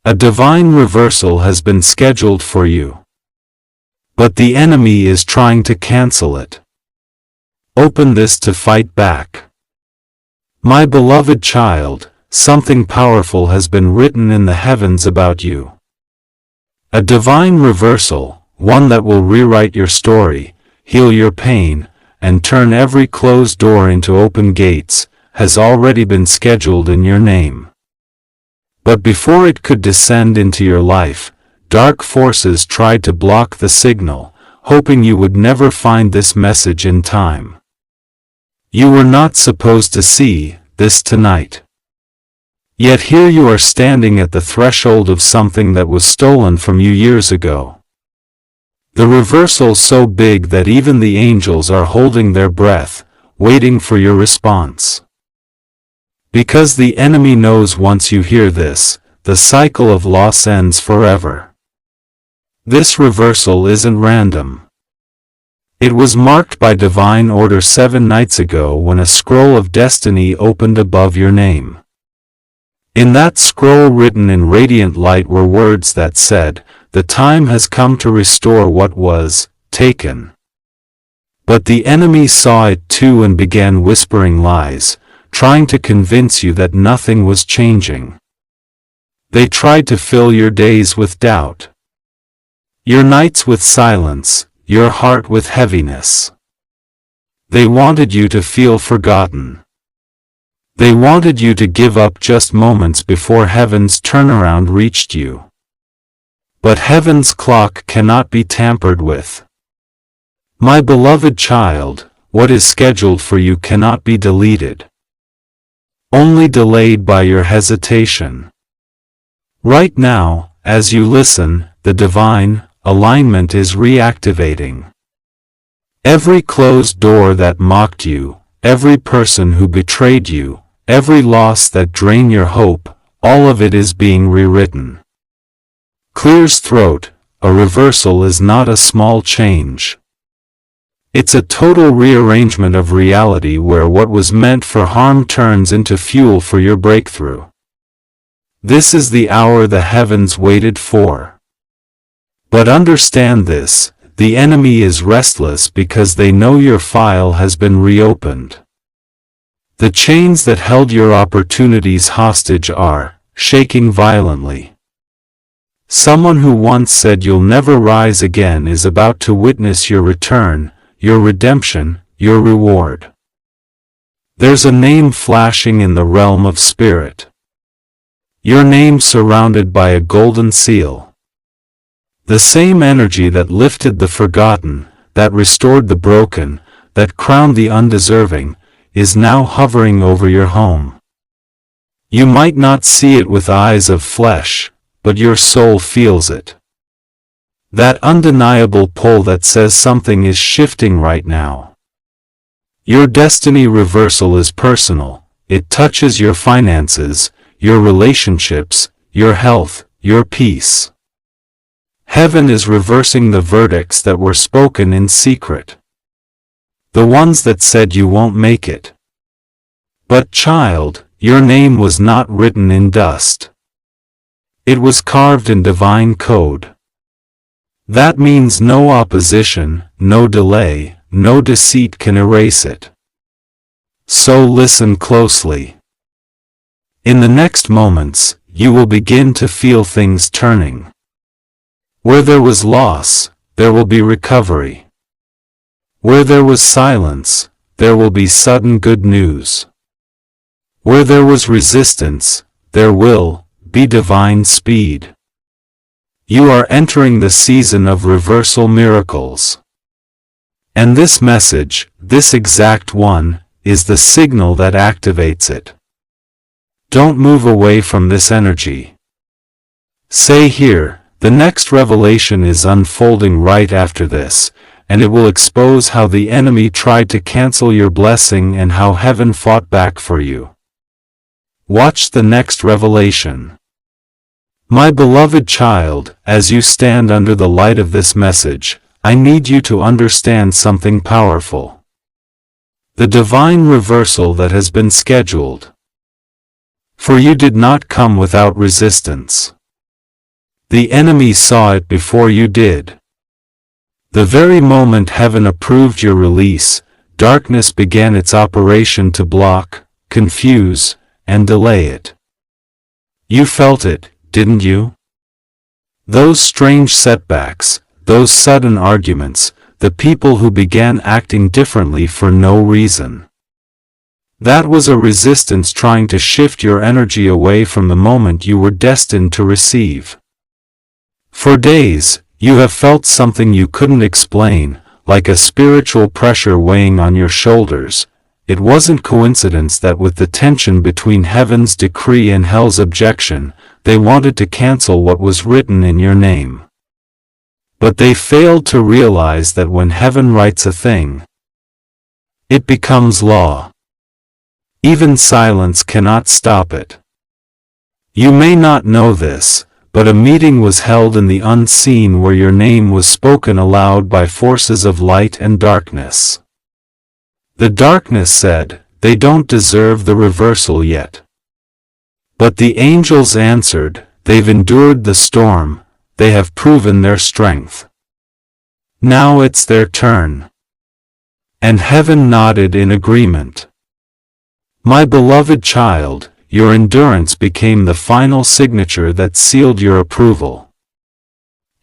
A divine reversal has been scheduled for you. But the enemy is trying to cancel it. Open this to fight back. My beloved child, something powerful has been written in the heavens about you. A divine reversal, one that will rewrite your story, heal your pain, and turn every closed door into open gates, has already been scheduled in your name. But before it could descend into your life, dark forces tried to block the signal, hoping you would never find this message in time. You were not supposed to see this tonight. Yet here you are standing at the threshold of something that was stolen from you years ago. The reversal so big that even the angels are holding their breath, waiting for your response. Because the enemy knows once you hear this, the cycle of loss ends forever. This reversal isn't random. It was marked by divine order 7 nights ago when a scroll of destiny opened above your name. In that scroll written in radiant light were words that said, "The time has come to restore what was taken." But the enemy saw it too and began whispering lies, trying to convince you that nothing was changing. They tried to fill your days with doubt, your nights with silence, your heart with heaviness. They wanted you to feel forgotten. They wanted you to give up just moments before heaven's turnaround reached you. But heaven's clock cannot be tampered with. My beloved child, what is scheduled for you cannot be deleted. Only delayed by your hesitation. Right now, as you listen, the divine alignment is reactivating. Every closed door that mocked you, every person who betrayed you, every loss that drained your hope, all of it is being rewritten. Clears throat, a reversal is not a small change. It's a total rearrangement of reality where what was meant for harm turns into fuel for your breakthrough. This is the hour the heavens waited for. But understand this, the enemy is restless because they know your file has been reopened. The chains that held your opportunities hostage are shaking violently. Someone who once said you'll never rise again is about to witness your return, your redemption, your reward. There's a name flashing in the realm of spirit. Your name surrounded by a golden seal. The same energy that lifted the forgotten, that restored the broken, that crowned the undeserving, is now hovering over your home. You might not see it with eyes of flesh, but your soul feels it. That undeniable pull that says something is shifting right now. Your destiny reversal is personal. It touches your finances, your relationships, your health, your peace. Heaven is reversing the verdicts that were spoken in secret. The ones that said you won't make it. But child, your name was not written in dust. It was carved in divine code. That means no opposition, no delay, no deceit can erase it. So listen closely. In the next moments, you will begin to feel things turning. Where there was loss, there will be recovery. Where there was silence, there will be sudden good news. Where there was resistance, there will be divine speed. You are entering the season of reversal miracles. And this message, this exact one, is the signal that activates it. Don't move away from this energy. Say here, the next revelation is unfolding right after this, and it will expose how the enemy tried to cancel your blessing and how heaven fought back for you. Watch the next revelation. My beloved child, as you stand under the light of this message, I need you to understand something powerful. The divine reversal that has been scheduled for you did not come without resistance. The enemy saw it before you did. The very moment heaven approved your release, darkness began its operation to block, confuse, and delay it. You felt it, didn't you? Those strange setbacks, those sudden arguments, the people who began acting differently for no reason. That was a resistance trying to shift your energy away from the moment you were destined to receive. For days, you have felt something you couldn't explain, like a spiritual pressure weighing on your shoulders. It wasn't coincidence that with the tension between heaven's decree and hell's objection, they wanted to cancel what was written in your name. But they failed to realize that when heaven writes a thing, it becomes law. Even silence cannot stop it. You may not know this, but a meeting was held in the unseen where your name was spoken aloud by forces of light and darkness. The darkness said, "They don't deserve the reversal yet." But the angels answered, "They've endured the storm, they have proven their strength. Now it's their turn." And heaven nodded in agreement. My beloved child, your endurance became the final signature that sealed your approval.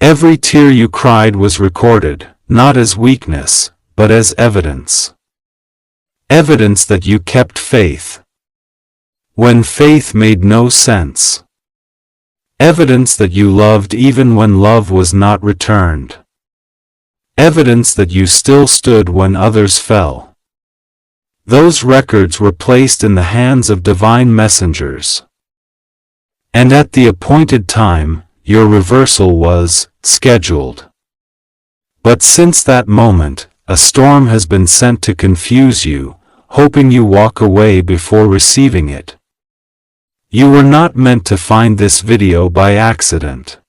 Every tear you cried was recorded, not as weakness, but as evidence. Evidence that you kept faith when faith made no sense. Evidence that you loved even when love was not returned. Evidence that you still stood when others fell. Those records were placed in the hands of divine messengers. And at the appointed time, your reversal was scheduled. But since that moment, a storm has been sent to confuse you, hoping you walk away before receiving it. You were not meant to find this video by accident.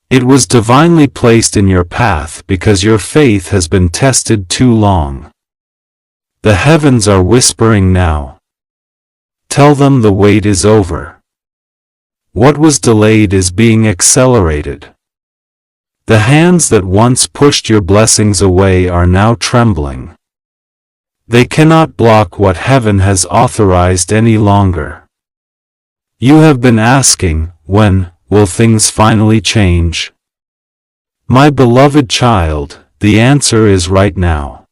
It was divinely placed in your path because your faith has been tested too long. The heavens are whispering now. Tell them the wait is over. What was delayed is being accelerated. The hands that once pushed your blessings away are now trembling. They cannot block what heaven has authorized any longer. You have been asking, when will things finally change? My beloved child, the answer is right now.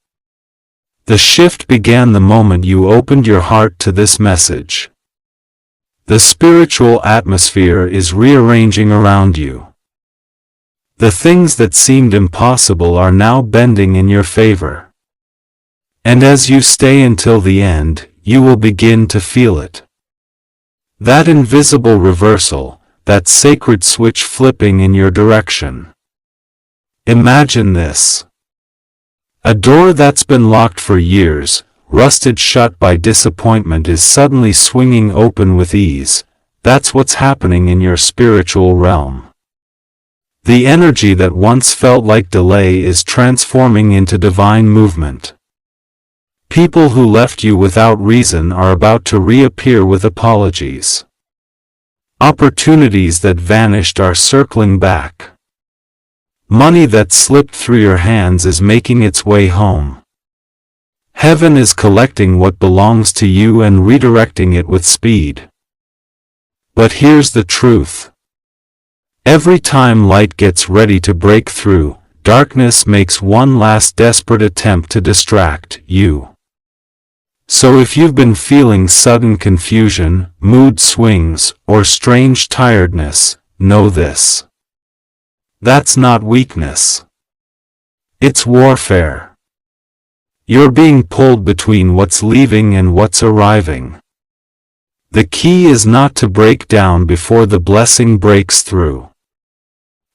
The shift began the moment you opened your heart to this message. The spiritual atmosphere is rearranging around you. The things that seemed impossible are now bending in your favor. And as you stay until the end, you will begin to feel it. That invisible reversal, that sacred switch flipping in your direction. Imagine this. A door that's been locked for years, rusted shut by disappointment, is suddenly swinging open with ease. That's what's happening in your spiritual realm. The energy that once felt like delay is transforming into divine movement. People who left you without reason are about to reappear with apologies. Opportunities that vanished are circling back. Money that slipped through your hands is making its way home. Heaven is collecting what belongs to you and redirecting it with speed. But here's the truth. Every time light gets ready to break through, darkness makes one last desperate attempt to distract you. So if you've been feeling sudden confusion, mood swings, or strange tiredness, know this. That's not weakness. It's warfare. You're being pulled between what's leaving and what's arriving. The key is not to break down before the blessing breaks through.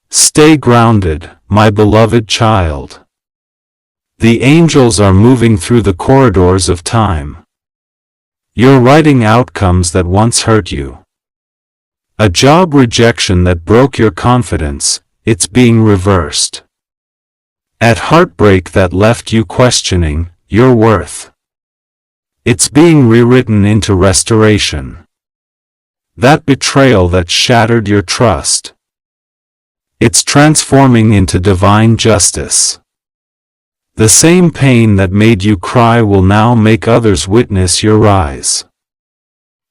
Stay grounded, my beloved child. The angels are moving through the corridors of time. You're writing outcomes that once hurt you. A job rejection that broke your confidence, it's being reversed. At heartbreak that left you questioning your worth, it's being rewritten into restoration. That betrayal that shattered your trust, It's transforming into divine justice. The same pain that made you cry will now make others witness your rise.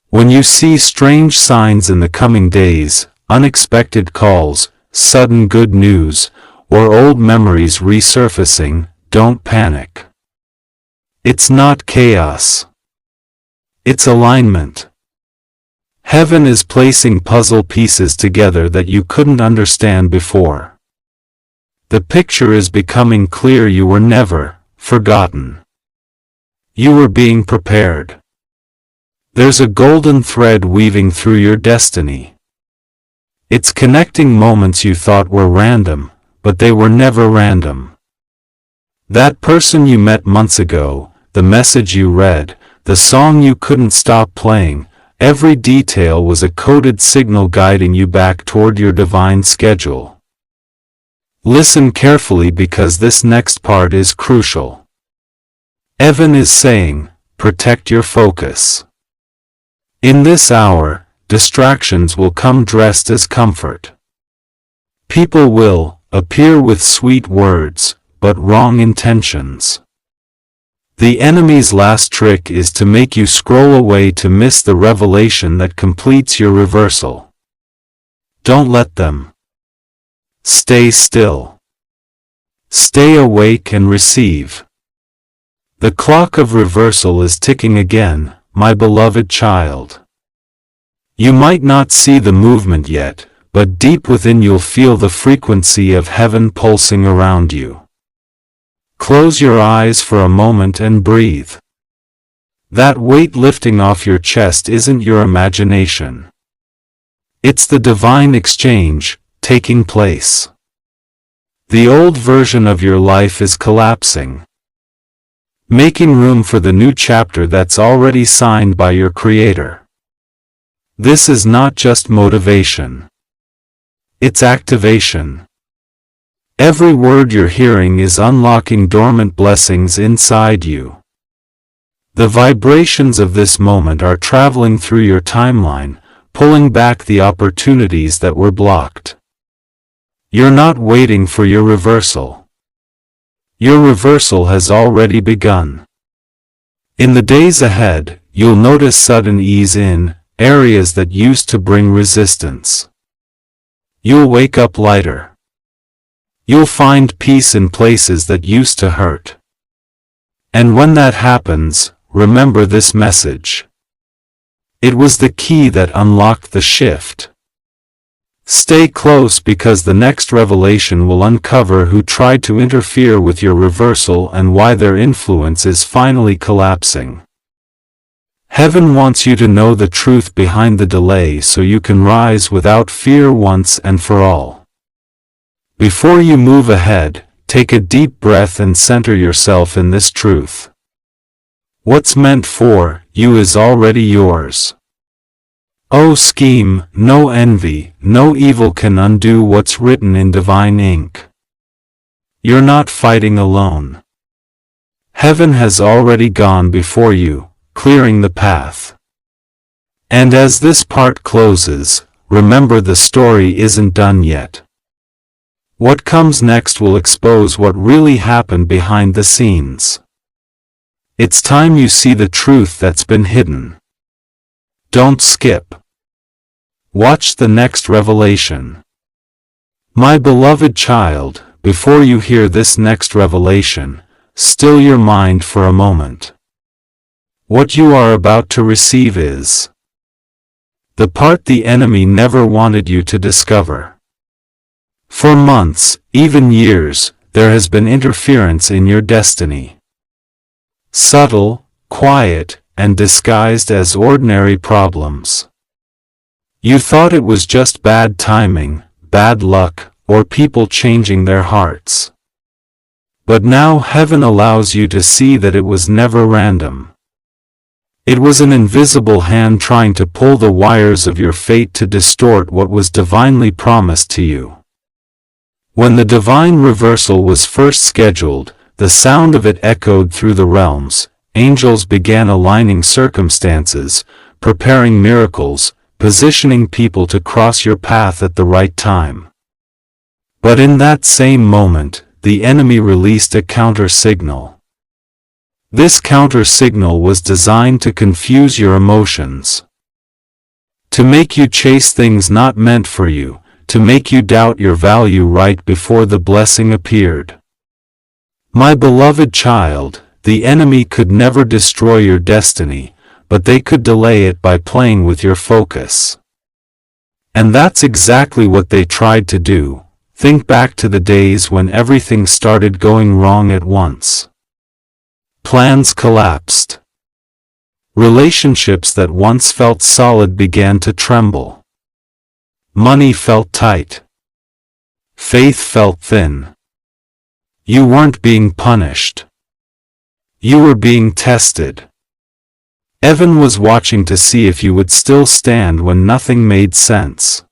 When you see strange signs in the coming days, unexpected calls, sudden good news, or old memories resurfacing, don't panic. It's not chaos. It's alignment. Heaven is placing puzzle pieces together that you couldn't understand before. The picture is becoming clear. You were never forgotten. You were being prepared. There's a golden thread weaving through your destiny. It's connecting moments you thought were random, but they were never random. That person you met months ago, the message you read, the song you couldn't stop playing, every detail was a coded signal guiding you back toward your divine schedule. Listen carefully because this next part is crucial. Evan is saying, protect your focus. In this hour, distractions will come dressed as comfort. People will appear with sweet words, but wrong intentions. The enemy's last trick is to make you scroll away to miss the revelation that completes your reversal. Don't let them. Stay still. Stay awake and receive. The clock of reversal is ticking again, my beloved child. You might not see the movement yet, but deep within you'll feel the frequency of heaven pulsing around you. Close your eyes for a moment and breathe. That weight lifting off your chest isn't your imagination. It's the divine exchange taking place. The old version of your life is collapsing, making room for the new chapter that's already signed by your Creator. This is not just motivation. It's activation. Every word you're hearing is unlocking dormant blessings inside you. The vibrations of this moment are traveling through your timeline, pulling back the opportunities that were blocked. You're not waiting for your reversal. Your reversal has already begun. In the days ahead, you'll notice sudden ease in areas that used to bring resistance. You'll wake up lighter. You'll find peace in places that used to hurt. And when that happens, remember this message. It was the key that unlocked the shift. Stay close because the next revelation will uncover who tried to interfere with your reversal and why their influence is finally collapsing. Heaven wants you to know the truth behind the delay so you can rise without fear once and for all. Before you move ahead, take a deep breath and center yourself in this truth. What's meant for you is already yours. Oh scheme, no envy, no evil can undo what's written in divine ink. You're not fighting alone. Heaven has already gone before you, clearing the path. And as this part closes, remember the story isn't done yet. What comes next will expose what really happened behind the scenes. It's time you see the truth that's been hidden. Don't skip. Watch the next revelation. My beloved child, before you hear this next revelation, still your mind for a moment. What you are about to receive is the part the enemy never wanted you to discover. For months, even years, there has been interference in your destiny. Subtle, quiet, and disguised as ordinary problems. You thought it was just bad timing, bad luck, or people changing their hearts. But now heaven allows you to see that it was never random. It was an invisible hand trying to pull the wires of your fate to distort what was divinely promised to you. When the divine reversal was first scheduled, the sound of it echoed through the realms. Angels began aligning circumstances, preparing miracles, positioning people to cross your path at the right time. But in that same moment, the enemy released a counter-signal. This counter-signal was designed to confuse your emotions, to make you chase things not meant for you, to make you doubt your value right before the blessing appeared. My beloved child, the enemy could never destroy your destiny, but they could delay it by playing with your focus. And that's exactly what they tried to do. Think back to the days when everything started going wrong at once. Plans collapsed. Relationships that once felt solid began to tremble. Money felt tight. Faith felt thin. You weren't being punished. You were being tested. Heaven was watching to see if you would still stand when nothing made sense.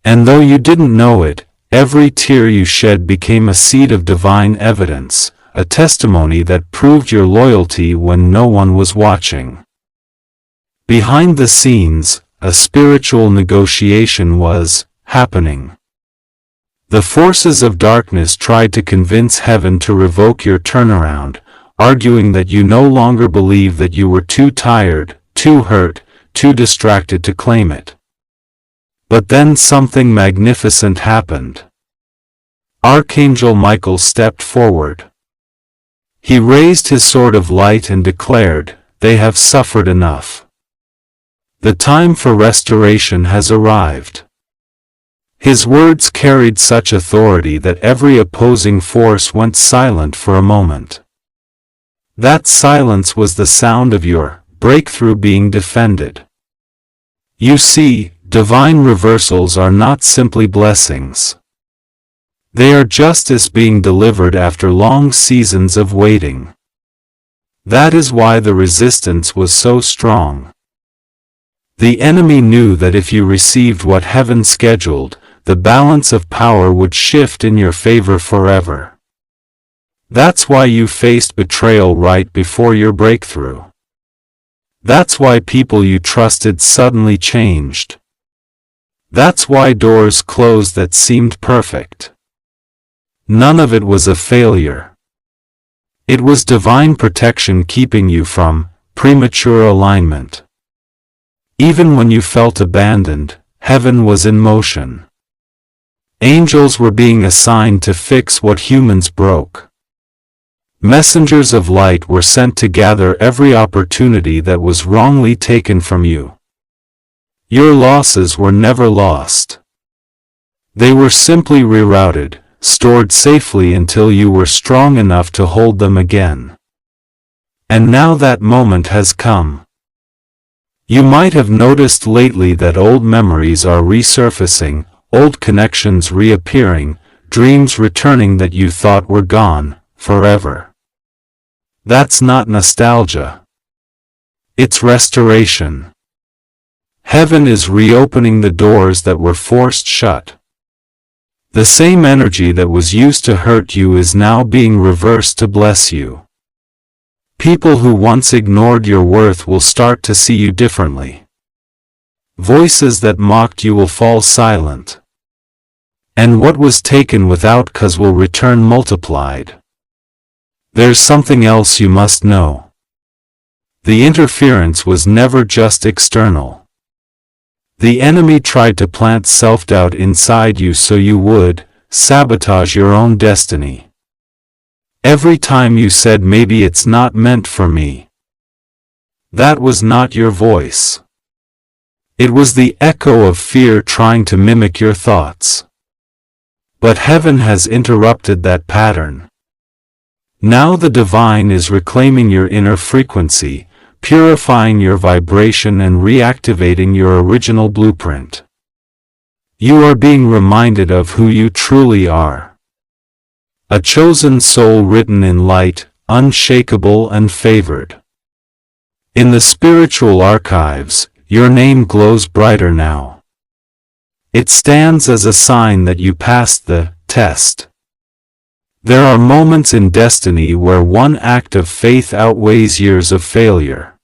And though you didn't know it, every tear you shed became a seed of divine evidence, a testimony that proved your loyalty when no one was watching. Behind the scenes, a spiritual negotiation was happening. The forces of darkness tried to convince heaven to revoke your turnaround, arguing that you no longer believed that you were too tired, too hurt, too distracted to claim it. But then something magnificent happened. Archangel Michael stepped forward. He raised his sword of light and declared, "They have suffered enough. The time for restoration has arrived." His words carried such authority that every opposing force went silent for a moment. That silence was the sound of your breakthrough being defended. You see, divine reversals are not simply blessings. They are justice being delivered after long seasons of waiting. That is why the resistance was so strong. The enemy knew that if you received what heaven scheduled, the balance of power would shift in your favor forever. That's why you faced betrayal right before your breakthrough. That's why people you trusted suddenly changed. That's why doors closed that seemed perfect. None of it was a failure. It was divine protection keeping you from premature alignment. Even when you felt abandoned, heaven was in motion. Angels were being assigned to fix what humans broke. Messengers of light were sent to gather every opportunity that was wrongly taken from you. Your losses were never lost. They were simply rerouted, stored safely until you were strong enough to hold them again. And now that moment has come. You might have noticed lately that old memories are resurfacing, old connections reappearing, dreams returning that you thought were gone forever. That's not nostalgia. It's restoration. Heaven is reopening the doors that were forced shut. The same energy that was used to hurt you is now being reversed to bless you. People who once ignored your worth will start to see you differently. Voices that mocked you will fall silent. And what was taken without cause will return multiplied. There's something else you must know. The interference was never just external. The enemy tried to plant self-doubt inside you so you would sabotage your own destiny. Every time you said maybe it's not meant for me. That was not your voice. It was the echo of fear trying to mimic your thoughts. But heaven has interrupted that pattern. Now the divine is reclaiming your inner frequency, purifying your vibration and reactivating your original blueprint. You are being reminded of who you truly are. A chosen soul written in light, unshakable and favored. In the spiritual archives, your name glows brighter now. It stands as a sign that you passed the test. There are moments in destiny where one act of faith outweighs years of failure.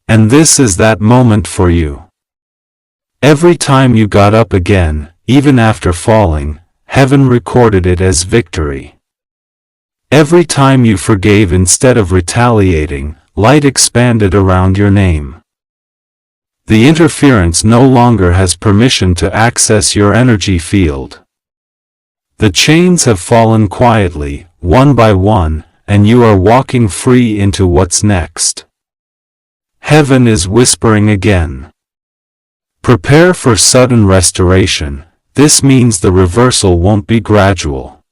And this is that moment for you. Every time you got up again, even after falling, heaven recorded it as victory. Every time you forgave instead of retaliating, light expanded around your name. The interference no longer has permission to access your energy field. The chains have fallen quietly, one by one, and you are walking free into what's next. Heaven is whispering again. Prepare for sudden restoration. This means the reversal won't be gradual.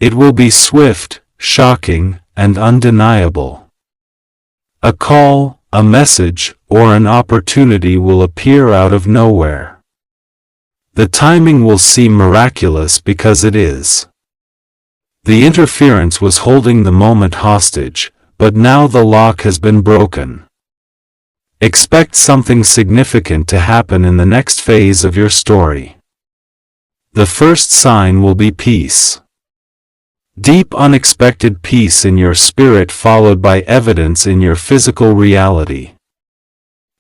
It will be swift, shocking, and undeniable. A call, a message, or an opportunity will appear out of nowhere. The timing will seem miraculous because it is. The interference was holding the moment hostage, but now the lock has been broken. Expect something significant to happen in the next phase of your story. The first sign will be peace. Deep unexpected peace in your spirit followed by evidence in your physical reality.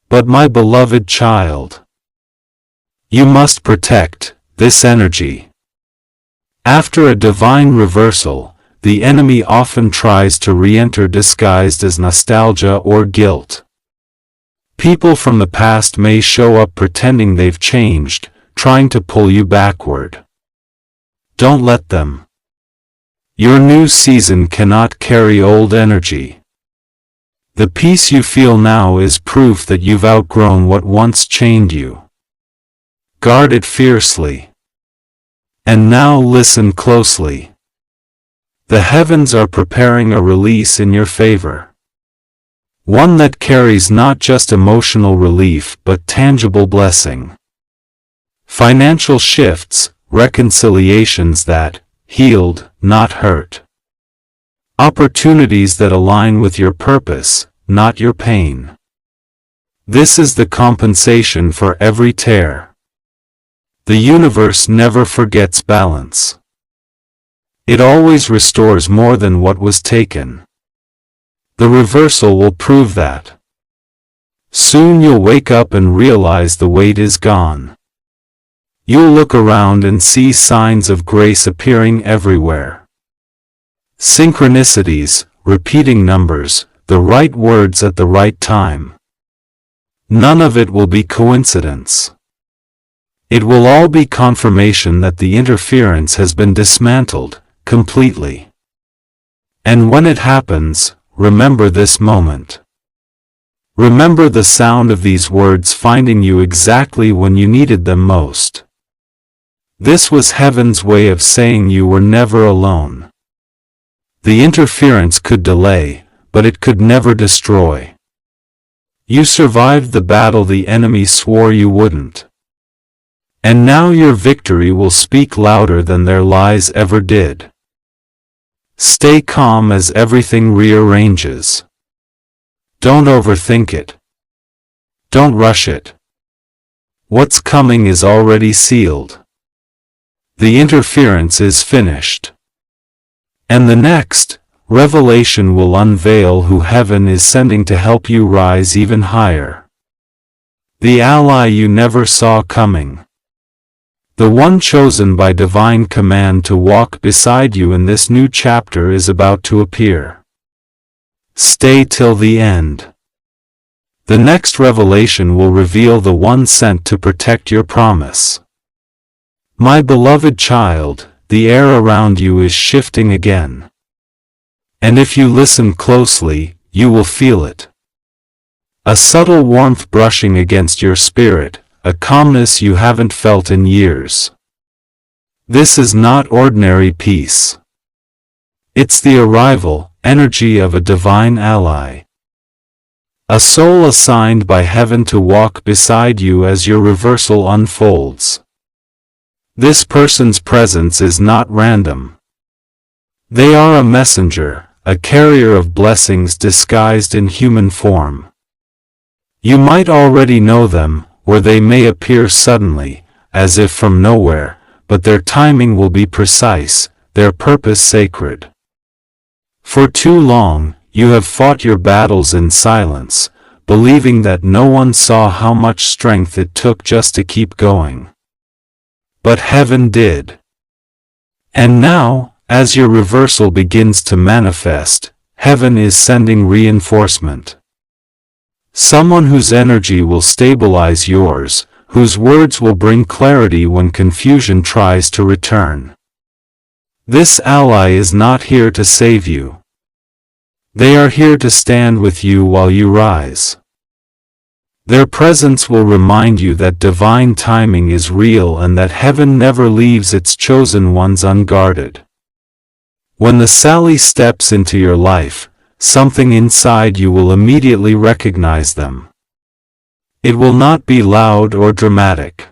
But my beloved child, you must protect this energy. After a divine reversal, the enemy often tries to re-enter disguised as nostalgia or guilt. People from the past may show up pretending they've changed, trying to pull you backward. Don't let them. Your new season cannot carry old energy. The peace you feel now is proof that you've outgrown what once chained you. Guard it fiercely. And now listen closely. The heavens are preparing a release in your favor. One that carries not just emotional relief but tangible blessing. Financial shifts, reconciliations that, healed, not hurt. Opportunities that align with your purpose, not your pain. This is the compensation for every tear. The universe never forgets balance. It always restores more than what was taken. The reversal will prove that. Soon you'll wake up and realize the weight is gone. You'll look around and see signs of grace appearing everywhere. Synchronicities, repeating numbers, the right words at the right time. None of it will be coincidence. It will all be confirmation that the interference has been dismantled, completely. And when it happens, remember this moment. Remember the sound of these words finding you exactly when you needed them most. This was heaven's way of saying you were never alone. The interference could delay, but it could never destroy. You survived the battle the enemy swore you wouldn't. And now your victory will speak louder than their lies ever did. Stay calm as everything rearranges. Don't overthink it. Don't rush it. What's coming is already sealed. The interference is finished. And the next, revelation will unveil who heaven is sending to help you rise even higher. The ally you never saw coming. The one chosen by divine command to walk beside you in this new chapter is about to appear. Stay till the end. The next revelation will reveal the one sent to protect your promise. My beloved child, the air around you is shifting again. And if you listen closely, you will feel it. A subtle warmth brushing against your spirit, a calmness you haven't felt in years. This is not ordinary peace. It's the arrival, energy of a divine ally. A soul assigned by heaven to walk beside you as your reversal unfolds. This person's presence is not random. They are a messenger, a carrier of blessings disguised in human form. You might already know them, or they may appear suddenly, as if from nowhere, but their timing will be precise, their purpose sacred. For too long, you have fought your battles in silence, believing that no one saw how much strength it took just to keep going. But heaven did. And now, as your reversal begins to manifest, heaven is sending reinforcement. Someone whose energy will stabilize yours, whose words will bring clarity when confusion tries to return. This ally is not here to save you. They are here to stand with you while you rise. Their presence will remind you that divine timing is real and that heaven never leaves its chosen ones unguarded. When the Sally steps into your life, something inside you will immediately recognize them. It will not be loud or dramatic.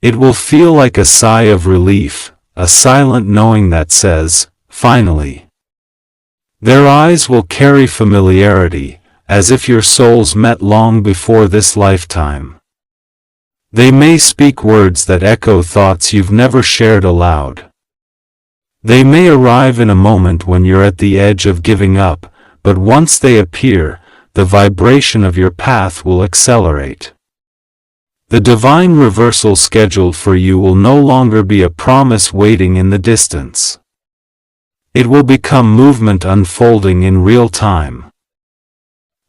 It will feel like a sigh of relief, a silent knowing that says, "Finally." Their eyes will carry familiarity, as if your souls met long before this lifetime. They may speak words that echo thoughts you've never shared aloud. They may arrive in a moment when you're at the edge of giving up, but once they appear, the vibration of your path will accelerate. The divine reversal scheduled for you will no longer be a promise waiting in the distance. It will become movement unfolding in real time.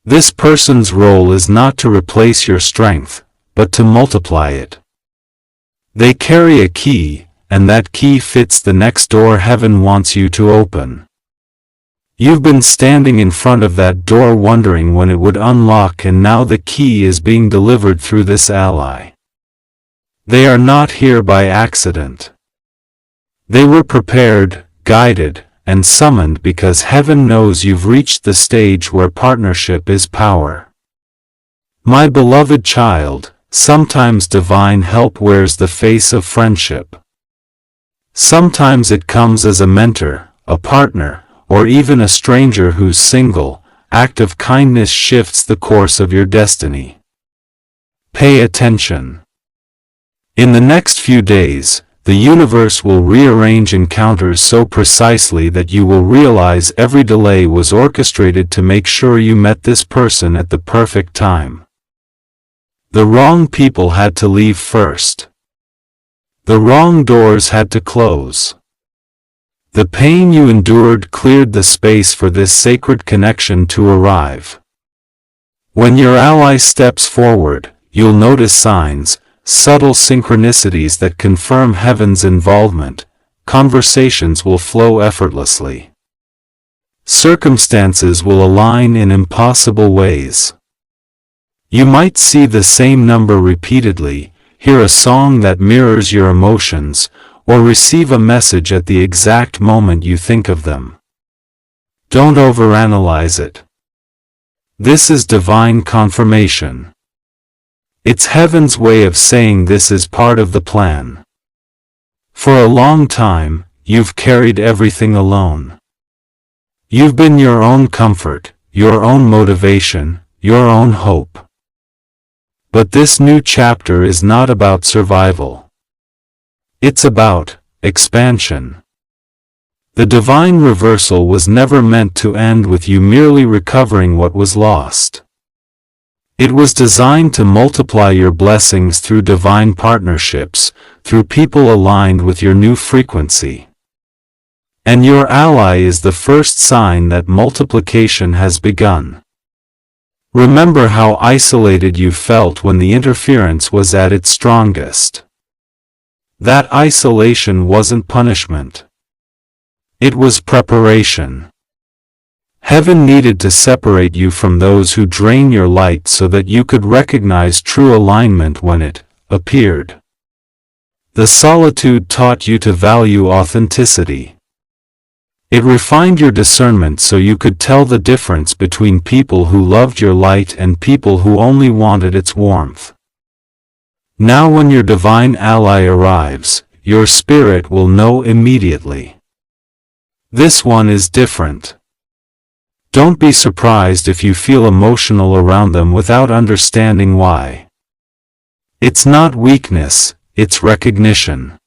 This person's role is not to replace your strength, but to multiply it. They carry a key, and that key fits the next door heaven wants you to open. You've been standing in front of that door wondering when it would unlock, and now the key is being delivered through this ally. They are not here by accident. They were prepared, guided, and summoned because heaven knows you've reached the stage where partnership is power. My beloved child, sometimes divine help wears the face of friendship. Sometimes it comes as a mentor, a partner, or even a stranger whose single act of kindness shifts the course of your destiny. Pay attention. In the next few days, the universe will rearrange encounters so precisely that you will realize every delay was orchestrated to make sure you met this person at the perfect time. The wrong people had to leave first. The wrong doors had to close. The pain you endured cleared the space for this sacred connection to arrive. When your ally steps forward, you'll notice signs, subtle synchronicities that confirm heaven's involvement. Conversations will flow effortlessly. Circumstances will align in impossible ways. You might see the same number repeatedly, hear a song that mirrors your emotions, or receive a message at the exact moment you think of them. Don't overanalyze it. This is divine confirmation. It's heaven's way of saying this is part of the plan. For a long time, you've carried everything alone. You've been your own comfort, your own motivation, your own hope. But this new chapter is not about survival. It's about expansion. The divine reversal was never meant to end with you merely recovering what was lost. It was designed to multiply your blessings through divine partnerships, through people aligned with your new frequency. And your ally is the first sign that multiplication has begun. Remember how isolated you felt when the interference was at its strongest. That isolation wasn't punishment. It was preparation. Heaven needed to separate you from those who drain your light so that you could recognize true alignment when it appeared. The solitude taught you to value authenticity. It refined your discernment so you could tell the difference between people who loved your light and people who only wanted its warmth. Now when your divine ally arrives, your spirit will know immediately. This one is different. Don't be surprised if you feel emotional around them without understanding why. It's not weakness, it's recognition.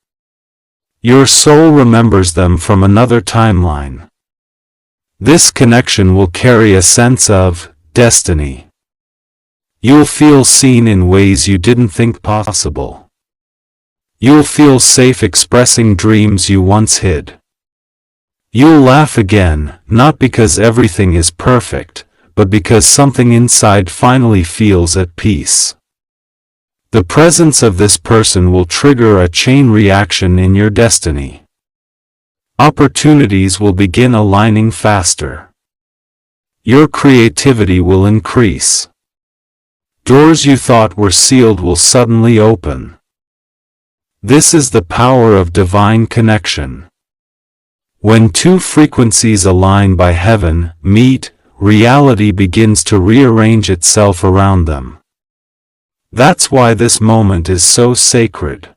Your soul remembers them from another timeline. This connection will carry a sense of destiny. You'll feel seen in ways you didn't think possible. You'll feel safe expressing dreams you once hid. You'll laugh again, not because everything is perfect, but because something inside finally feels at peace. The presence of this person will trigger a chain reaction in your destiny. Opportunities will begin aligning faster. Your creativity will increase. Doors you thought were sealed will suddenly open. This is the power of divine connection. When two frequencies aligned by heaven meet, reality begins to rearrange itself around them. That's why this moment is so sacred.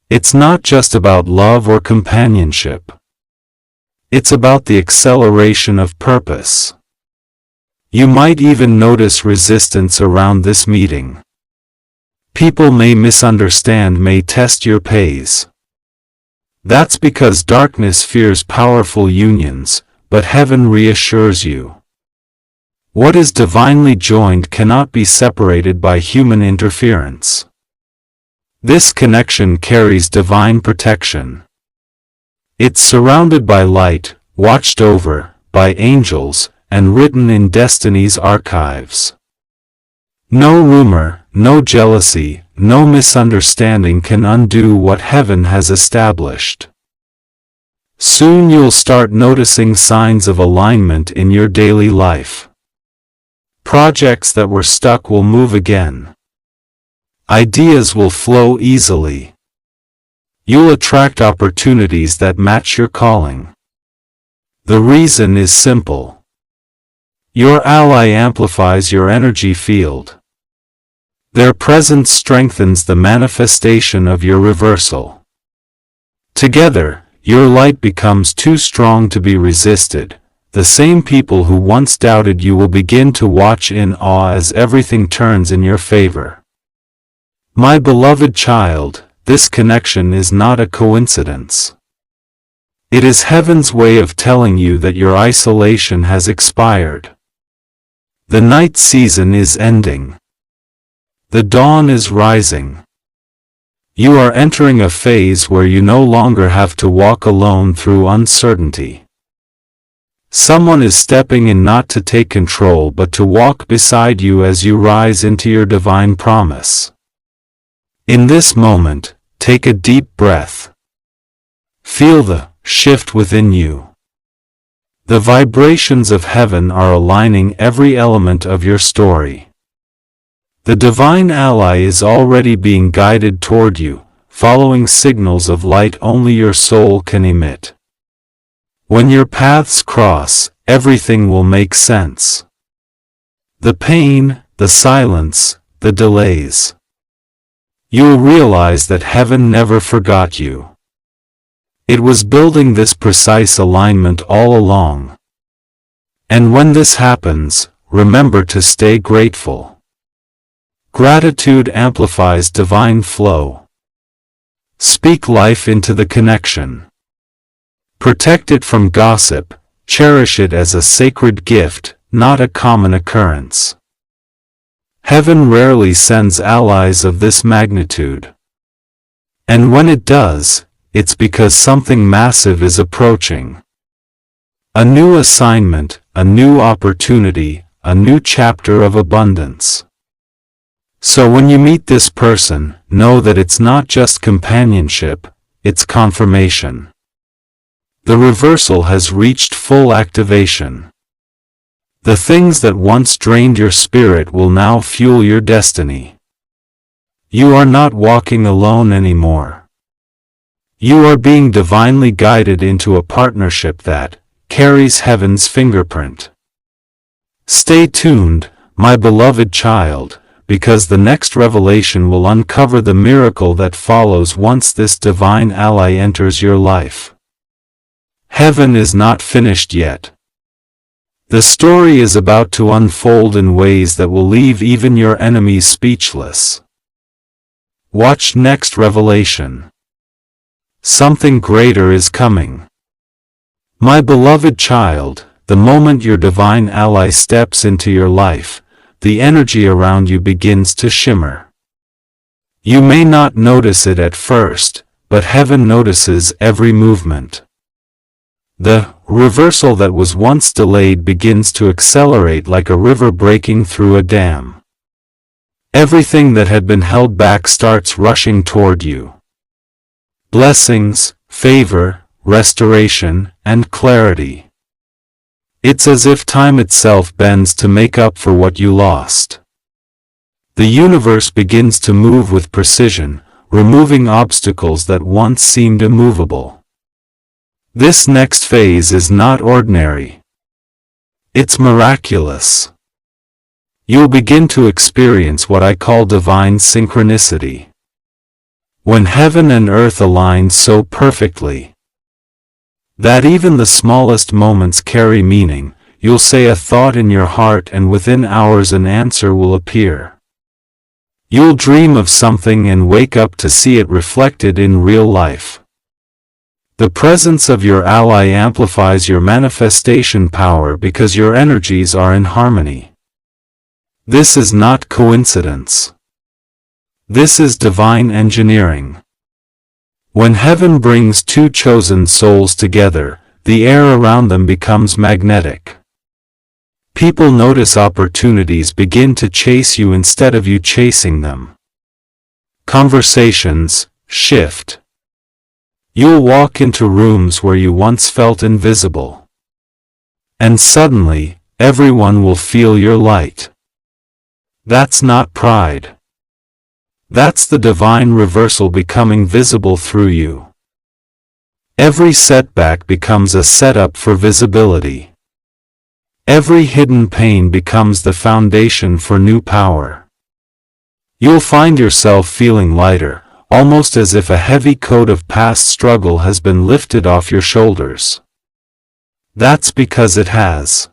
It's not just about love or companionship. It's about the acceleration of purpose. You might even notice resistance around this meeting. People may misunderstand, may test your pace. That's because darkness fears powerful unions, but heaven reassures you. What is divinely joined cannot be separated by human interference. This connection carries divine protection. It's surrounded by light, watched over by angels, and written in destiny's archives. No rumor, no jealousy, no misunderstanding can undo what heaven has established. Soon you'll start noticing signs of alignment in your daily life. Projects that were stuck will move again. Ideas will flow easily. You'll attract opportunities that match your calling. The reason is simple. Your ally amplifies your energy field. Their presence strengthens the manifestation of your reversal. Together, your light becomes too strong to be resisted. The same people who once doubted you will begin to watch in awe as everything turns in your favor. My beloved child, this connection is not a coincidence. It is heaven's way of telling you that your isolation has expired. The night season is ending. The dawn is rising. You are entering a phase where you no longer have to walk alone through uncertainty. Someone is stepping in not to take control but to walk beside you as you rise into your divine promise. In this moment, take a deep breath. Feel the shift within you. The vibrations of heaven are aligning every element of your story. The divine ally is already being guided toward you, following signals of light only your soul can emit. When your paths cross, everything will make sense. The pain, the silence, the delays. You'll realize that heaven never forgot you. It was building this precise alignment all along. And when this happens, remember to stay grateful. Gratitude amplifies divine flow. Speak life into the connection. Protect it from gossip, cherish it as a sacred gift, not a common occurrence. Heaven rarely sends allies of this magnitude. And when it does, it's because something massive is approaching. A new assignment, a new opportunity, a new chapter of abundance. So when you meet this person, know that it's not just companionship, it's confirmation. The reversal has reached full activation. The things that once drained your spirit will now fuel your destiny. You are not walking alone anymore. You are being divinely guided into a partnership that carries heaven's fingerprint. Stay tuned, my beloved child, because the next revelation will uncover the miracle that follows once this divine ally enters your life. Heaven is not finished yet. The story is about to unfold in ways that will leave even your enemies speechless. Watch next revelation. Something greater is coming. My beloved child, the moment your divine ally steps into your life, the energy around you begins to shimmer. You may not notice it at first, but heaven notices every movement. The reversal that was once delayed begins to accelerate like a river breaking through a dam. Everything that had been held back starts rushing toward you. Blessings, favor, restoration, and clarity. It's as if time itself bends to make up for what you lost. The universe begins to move with precision, removing obstacles that once seemed immovable. This next phase is not ordinary. It's miraculous. You'll begin to experience what I call divine synchronicity. When heaven and earth align so perfectly that even the smallest moments carry meaning, you'll say a thought in your heart and within hours an answer will appear. You'll dream of something and wake up to see it reflected in real life. The presence of your ally amplifies your manifestation power because your energies are in harmony. This is not coincidence. This is divine engineering. When heaven brings two chosen souls together, the air around them becomes magnetic. People notice opportunities begin to chase you instead of you chasing them. Conversations shift. You'll walk into rooms where you once felt invisible. And suddenly, everyone will feel your light. That's not pride. That's the divine reversal becoming visible through you. Every setback becomes a setup for visibility. Every hidden pain becomes the foundation for new power. You'll find yourself feeling lighter, almost as if a heavy coat of past struggle has been lifted off your shoulders. That's because it has.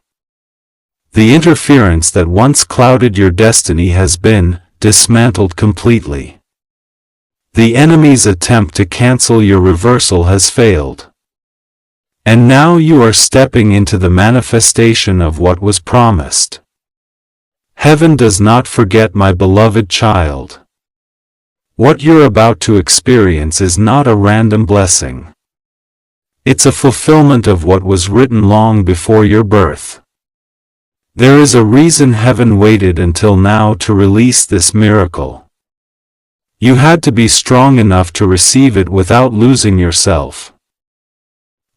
The interference that once clouded your destiny has been dismantled completely. The enemy's attempt to cancel your reversal has failed. And now you are stepping into the manifestation of what was promised. Heaven does not forget, my beloved child. What you're about to experience is not a random blessing. It's a fulfillment of what was written long before your birth. There is a reason heaven waited until now to release this miracle. You had to be strong enough to receive it without losing yourself.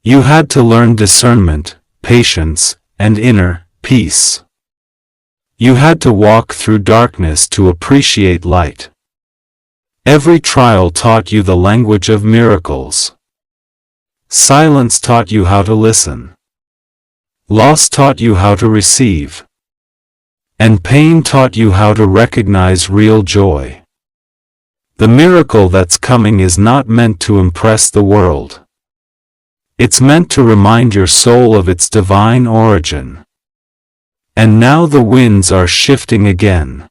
You had to learn discernment, patience, and inner peace. You had to walk through darkness to appreciate light. Every trial taught you the language of miracles. Silence taught you how to listen. Loss taught you how to receive. And pain taught you how to recognize real joy. The miracle that's coming is not meant to impress the world. It's meant to remind your soul of its divine origin. And now the winds are shifting again.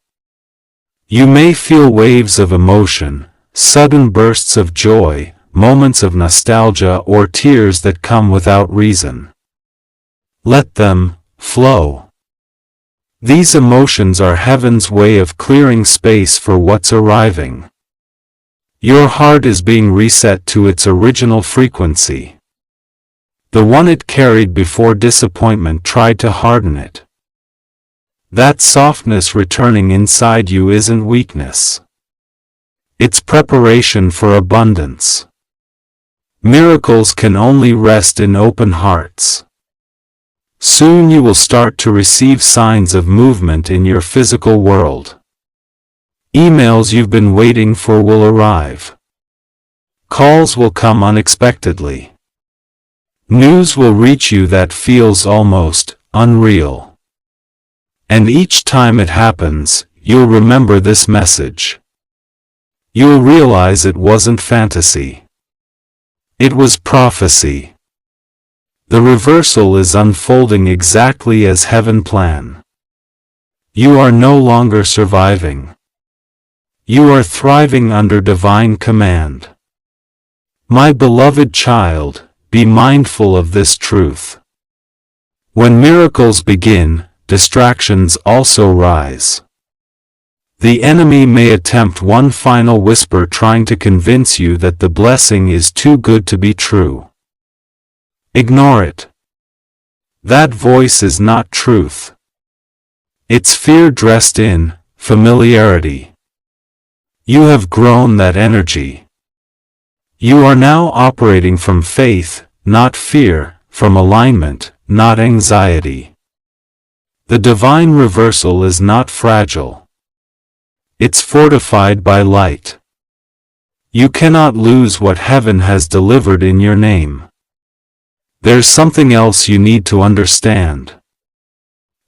You may feel waves of emotion, sudden bursts of joy, moments of nostalgia or tears that come without reason. Let them flow. These emotions are heaven's way of clearing space for what's arriving. Your heart is being reset to its original frequency. The one it carried before disappointment tried to harden it. That softness returning inside you isn't weakness. It's preparation for abundance. Miracles can only rest in open hearts. Soon you will start to receive signs of movement in your physical world. Emails you've been waiting for will arrive. Calls will come unexpectedly. News will reach you that feels almost unreal. And each time it happens, you'll remember this message. You'll realize it wasn't fantasy. It was prophecy. The reversal is unfolding exactly as heaven planned. You are no longer surviving. You are thriving under divine command. My beloved child, be mindful of this truth. When miracles begin, distractions also rise. The enemy may attempt one final whisper trying to convince you that the blessing is too good to be true. Ignore it. That voice is not truth. It's fear dressed in familiarity. You have grown that energy. You are now operating from faith, not fear, from alignment, not anxiety. The divine reversal is not fragile. It's fortified by light. You cannot lose what heaven has delivered in your name. There's something else you need to understand.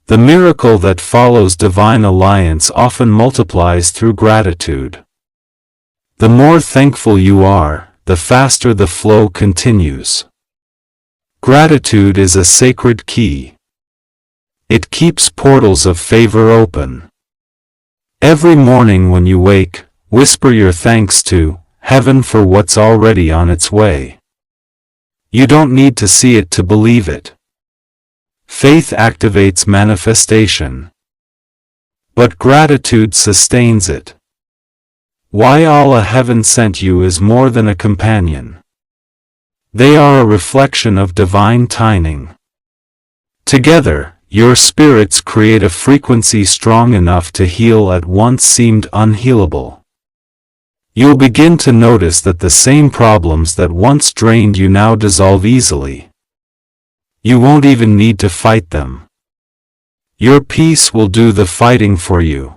The miracle that follows divine alliance often multiplies through gratitude. The more thankful you are, the faster the flow continues. Gratitude is a sacred key. It keeps portals of favor open. Every morning when you wake, whisper your thanks to heaven for what's already on its way. You don't need to see it to believe it. Faith activates manifestation. But gratitude sustains it. Why Allah heaven sent you is more than a companion. They are a reflection of divine timing. Together, your spirits create a frequency strong enough to heal at once seemed unhealable. You'll begin to notice that the same problems that once drained you now dissolve easily. You won't even need to fight them. Your peace will do the fighting for you.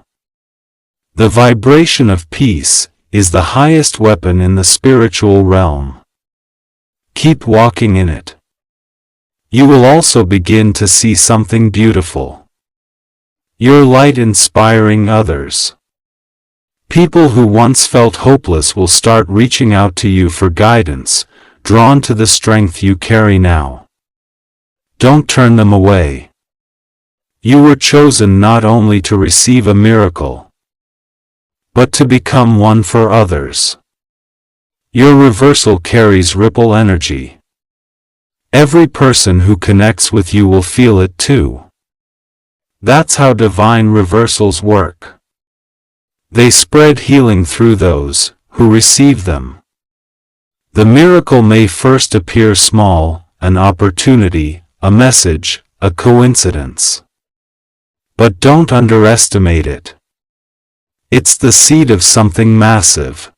The vibration of peace is the highest weapon in the spiritual realm. Keep walking in it. You will also begin to see something beautiful. Your light inspiring others. People who once felt hopeless will start reaching out to you for guidance, drawn to the strength you carry now. Don't turn them away. You were chosen not only to receive a miracle, but to become one for others. Your reversal carries ripple energy. Every person who connects with you will feel it too. That's how divine reversals work. They spread healing through those who receive them. The miracle may first appear small, an opportunity, a message, a coincidence. But don't underestimate it. It's the seed of something massive.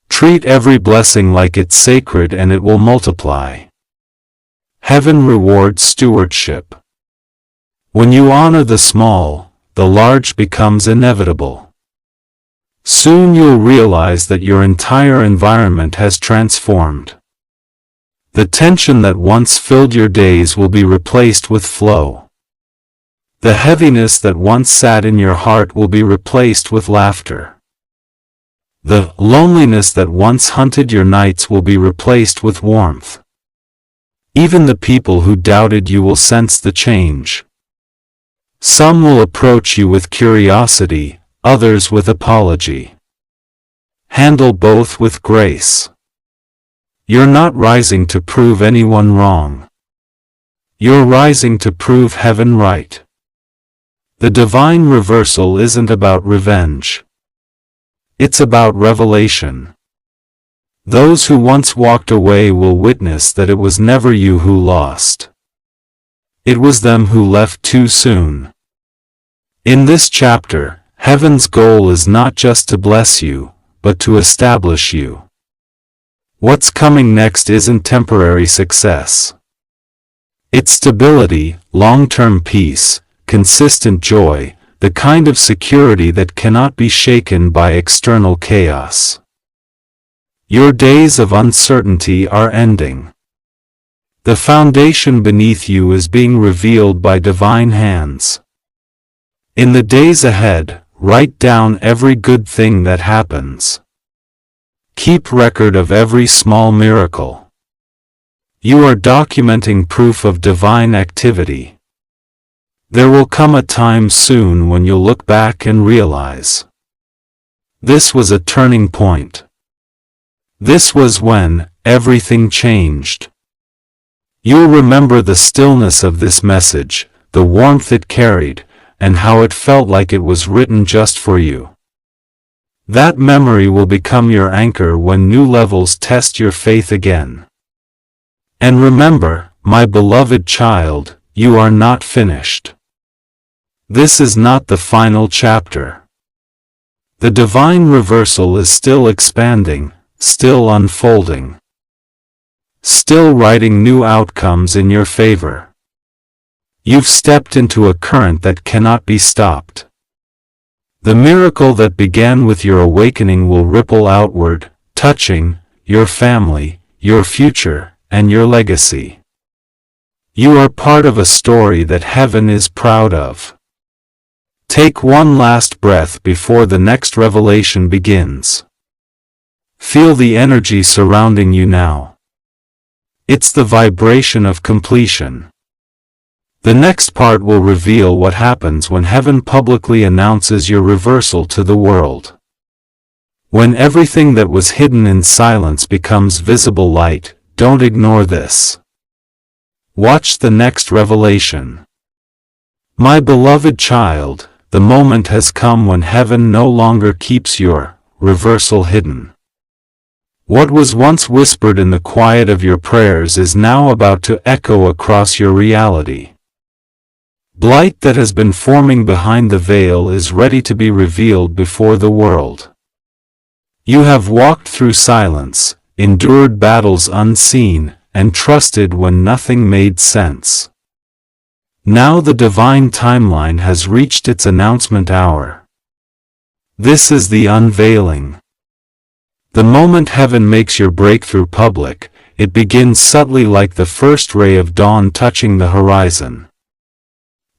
Treat every blessing like it's sacred and it will multiply. Heaven rewards stewardship. When you honor the small, the large becomes inevitable. Soon you'll realize that your entire environment has transformed. The tension that once filled your days will be replaced with flow. The heaviness that once sat in your heart will be replaced with laughter. The loneliness that once hunted your nights will be replaced with warmth. Even the people who doubted you will sense the change. Some will approach you with curiosity, others with apology. Handle both with grace. You're not rising to prove anyone wrong. You're rising to prove heaven right. The divine reversal isn't about revenge. It's about revelation. Those who once walked away will witness that it was never you who lost. It was them who left too soon. In this chapter, heaven's goal is not just to bless you, but to establish you. What's coming next isn't temporary success. It's stability, long-term peace, consistent joy, the kind of security that cannot be shaken by external chaos. Your days of uncertainty are ending. The foundation beneath you is being revealed by divine hands. In the days ahead, write down every good thing that happens. Keep record of every small miracle. You are documenting proof of divine activity. There will come a time soon when you'll look back and realize. This was a turning point. This was when everything changed. You'll remember the stillness of this message, the warmth it carried, and how it felt like it was written just for you. That memory will become your anchor when new levels test your faith again. And remember, my beloved child, you are not finished. This is not the final chapter. The divine reversal is still expanding, still unfolding, still writing new outcomes in your favor. You've stepped into a current that cannot be stopped. The miracle that began with your awakening will ripple outward, touching your family, your future, and your legacy. You are part of a story that heaven is proud of. Take one last breath before the next revelation begins. Feel the energy surrounding you now. It's the vibration of completion. The next part will reveal what happens when heaven publicly announces your reversal to the world. When everything that was hidden in silence becomes visible light, don't ignore this. Watch the next revelation. My beloved child, the moment has come when heaven no longer keeps your reversal hidden. What was once whispered in the quiet of your prayers is now about to echo across your reality. Light that has been forming behind the veil is ready to be revealed before the world. You have walked through silence, endured battles unseen, and trusted when nothing made sense. Now the divine timeline has reached its announcement hour. This is the unveiling. The moment heaven makes your breakthrough public, it begins subtly like the first ray of dawn touching the horizon.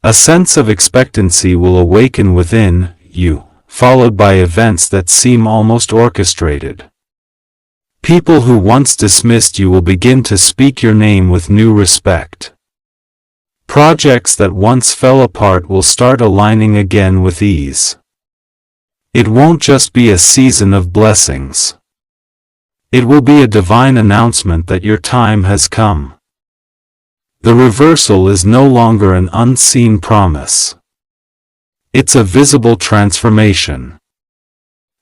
A sense of expectancy will awaken within you, followed by events that seem almost orchestrated. People who once dismissed you will begin to speak your name with new respect. Projects that once fell apart will start aligning again with ease. It won't just be a season of blessings. It will be a divine announcement that your time has come. The reversal is no longer an unseen promise. It's a visible transformation.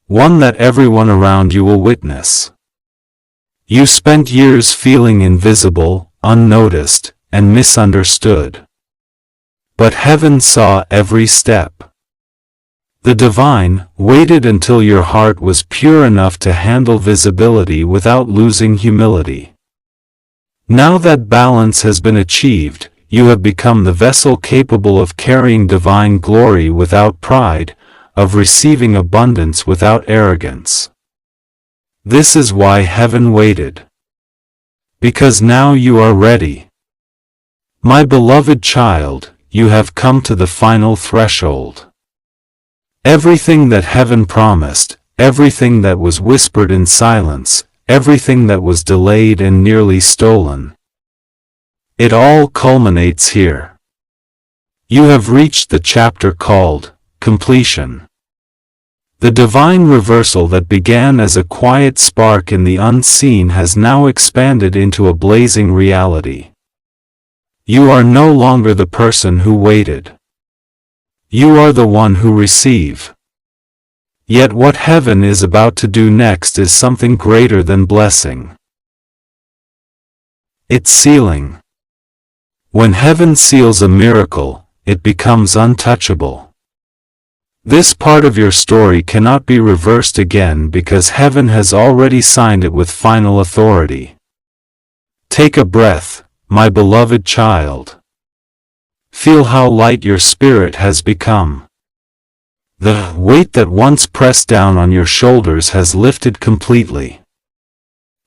One that everyone around you will witness. You spent years feeling invisible, unnoticed, and misunderstood. But heaven saw every step. The divine waited until your heart was pure enough to handle visibility without losing humility. Now that balance has been achieved, you have become the vessel capable of carrying divine glory without pride, of receiving abundance without arrogance. This is why heaven waited. Because now you are ready. My beloved child, you have come to the final threshold. Everything that heaven promised, everything that was whispered in silence, everything that was delayed and nearly stolen. It all culminates here. You have reached the chapter called completion. The divine reversal that began as a quiet spark in the unseen has now expanded into a blazing reality. You are no longer the person who waited. You are the one who receives. Yet what heaven is about to do next is something greater than blessing. It's sealing. When heaven seals a miracle, it becomes untouchable. This part of your story cannot be reversed again because heaven has already signed it with final authority. Take a breath, my beloved child. Feel how light your spirit has become. The weight that once pressed down on your shoulders has lifted completely.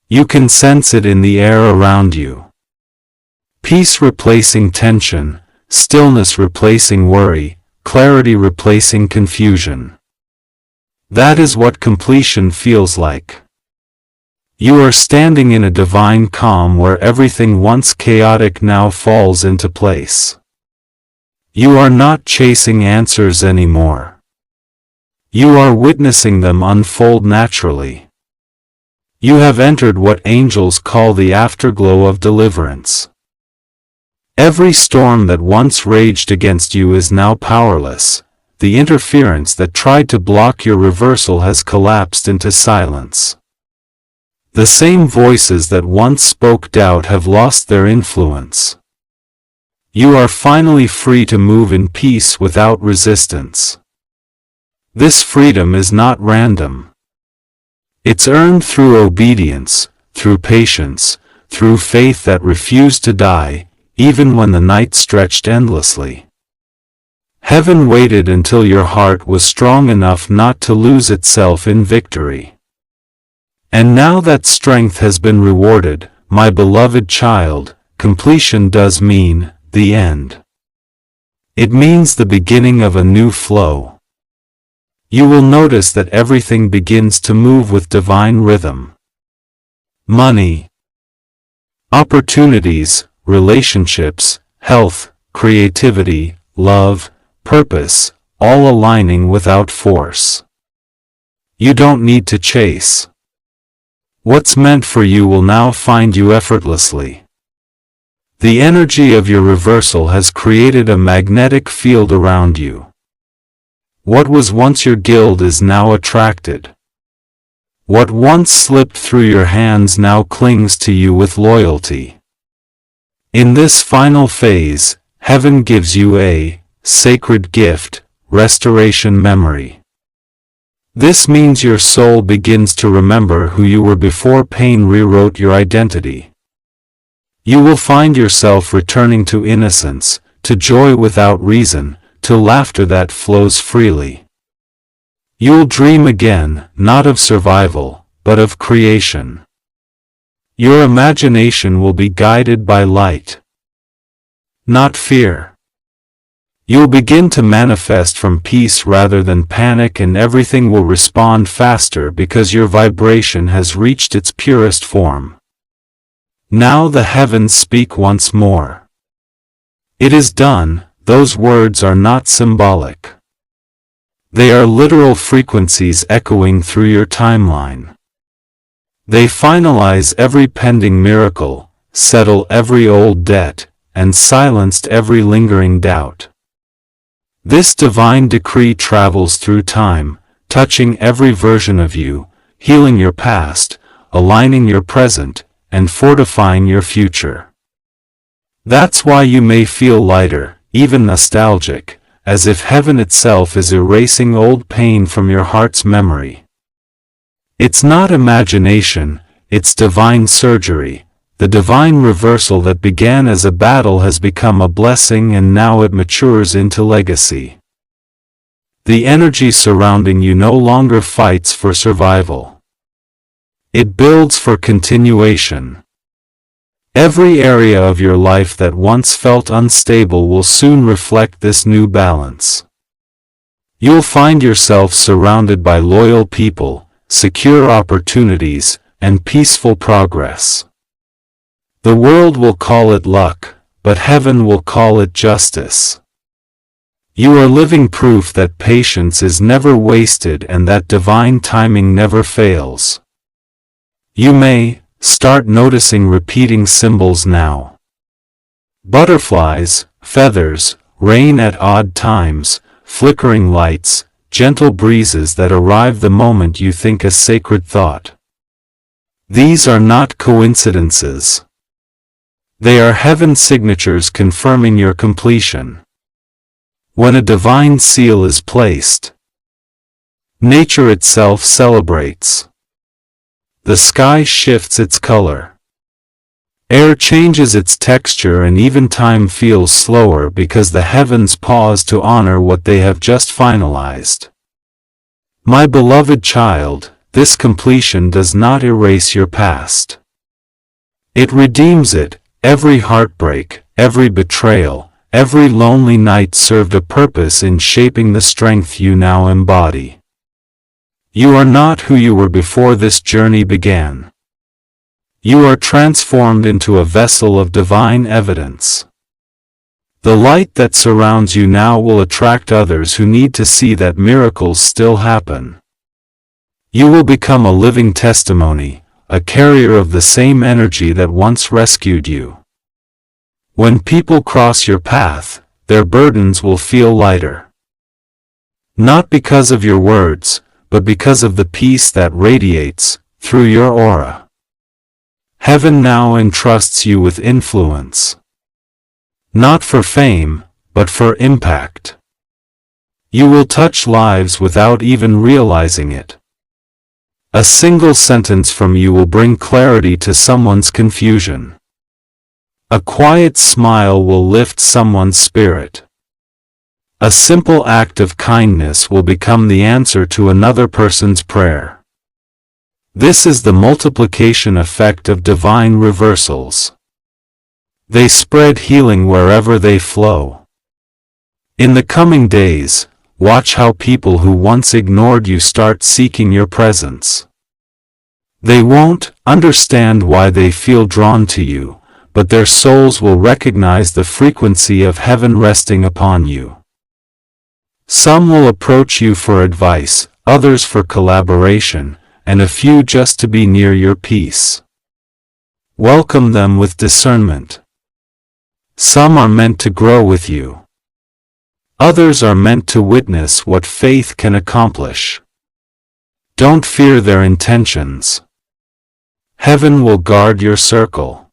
You can sense it in the air around you. Peace replacing tension, stillness replacing worry, clarity replacing confusion. That is what completion feels like. You are standing in a divine calm where everything once chaotic now falls into place. You are not chasing answers anymore. You are witnessing them unfold naturally. You have entered what angels call the afterglow of deliverance. Every storm that once raged against you is now powerless. The interference that tried to block your reversal has collapsed into silence. The same voices that once spoke doubt have lost their influence. You are finally free to move in peace without resistance. This freedom is not random. It's earned through obedience, through patience, through faith that refused to die, even when the night stretched endlessly. Heaven waited until your heart was strong enough not to lose itself in victory. And now that strength has been rewarded, my beloved child, completion does mean the end. It means the beginning of a new flow. You will notice that everything begins to move with divine rhythm. Money, opportunities, relationships, health, creativity, love, purpose, all aligning without force. You don't need to chase. What's meant for you will now find you effortlessly. The energy of your reversal has created a magnetic field around you. What was once your guild is now attracted. What once slipped through your hands now clings to you with loyalty. In this final phase, heaven gives you a sacred gift, restoration memory. This means your soul begins to remember who you were before pain rewrote your identity. You will find yourself returning to innocence, to joy without reason, to laughter that flows freely. You'll dream again, not of survival, but of creation. Your imagination will be guided by light, not fear. You'll begin to manifest from peace rather than panic, and everything will respond faster because your vibration has reached its purest form. Now the heavens speak once more. It is done. Those words are not symbolic. They are literal frequencies echoing through your timeline. They finalize every pending miracle, settle every old debt, and silenced every lingering doubt. This divine decree travels through time, touching every version of you, healing your past, aligning your present, and fortifying your future. That's why you may feel lighter, even nostalgic, as if heaven itself is erasing old pain from your heart's memory. It's not imagination, it's divine surgery. The divine reversal that began as a battle has become a blessing, and now it matures into legacy. The energy surrounding you no longer fights for survival. It builds for continuation. Every area of your life that once felt unstable will soon reflect this new balance. You'll find yourself surrounded by loyal people, secure opportunities, and peaceful progress. The world will call it luck, but heaven will call it justice. You are living proof that patience is never wasted and that divine timing never fails. You may start noticing repeating symbols now. Butterflies, feathers, rain at odd times, flickering lights, gentle breezes that arrive the moment you think a sacred thought. These are not coincidences. They are heaven's signatures confirming your completion. When a divine seal is placed, nature itself celebrates. The sky shifts its color. Air changes its texture, and even time feels slower because the heavens pause to honor what they have just finalized. My beloved child, this completion does not erase your past. It redeems it. Every heartbreak, every betrayal, every lonely night served a purpose in shaping the strength you now embody. You are not who you were before this journey began. You are transformed into a vessel of divine evidence. The light that surrounds you now will attract others who need to see that miracles still happen. You will become a living testimony, a carrier of the same energy that once rescued you. When people cross your path, their burdens will feel lighter. Not because of your words, but because of the peace that radiates through your aura. Heaven now entrusts you with influence. Not for fame, but for impact. You will touch lives without even realizing it. A single sentence from you will bring clarity to someone's confusion. A quiet smile will lift someone's spirit. A simple act of kindness will become the answer to another person's prayer. This is the multiplication effect of divine reversals. They spread healing wherever they flow. In the coming days, watch how people who once ignored you start seeking your presence. They won't understand why they feel drawn to you, but their souls will recognize the frequency of heaven resting upon you. Some will approach you for advice, others for collaboration, and a few just to be near your peace. Welcome them with discernment. Some are meant to grow with you. Others are meant to witness what faith can accomplish. Don't fear their intentions. Heaven will guard your circle.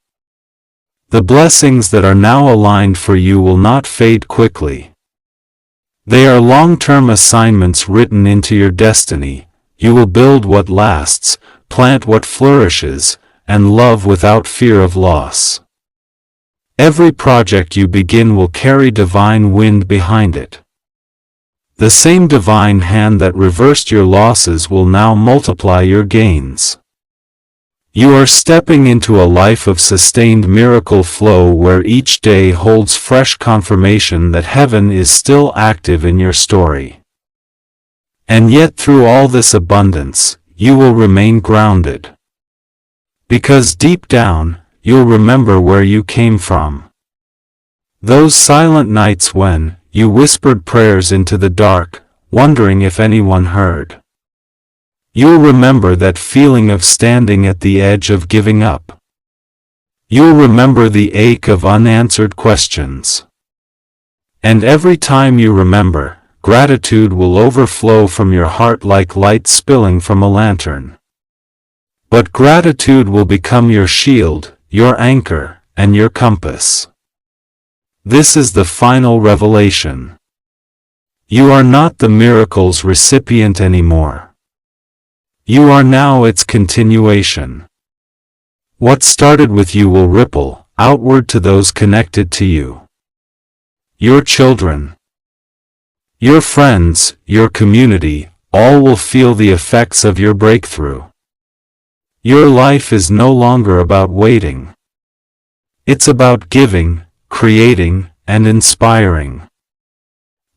The blessings that are now aligned for you will not fade quickly. They are long-term assignments written into your destiny. You will build what lasts, plant what flourishes, and love without fear of loss. Every project you begin will carry divine wind behind it. The same divine hand that reversed your losses will now multiply your gains. You are stepping into a life of sustained miracle flow where each day holds fresh confirmation that heaven is still active in your story. And yet through all this abundance, you will remain grounded. Because deep down, you'll remember where you came from. Those silent nights when you whispered prayers into the dark, wondering if anyone heard. You'll remember that feeling of standing at the edge of giving up. You'll remember the ache of unanswered questions. And every time you remember, gratitude will overflow from your heart like light spilling from a lantern. But gratitude will become your shield, your anchor, and your compass. This is the final revelation. You are not the miracle's recipient anymore. You are now its continuation. What started with you will ripple outward to those connected to you. Your children, your friends, your community, all will feel the effects of your breakthrough. Your life is no longer about waiting. It's about giving, creating, and inspiring.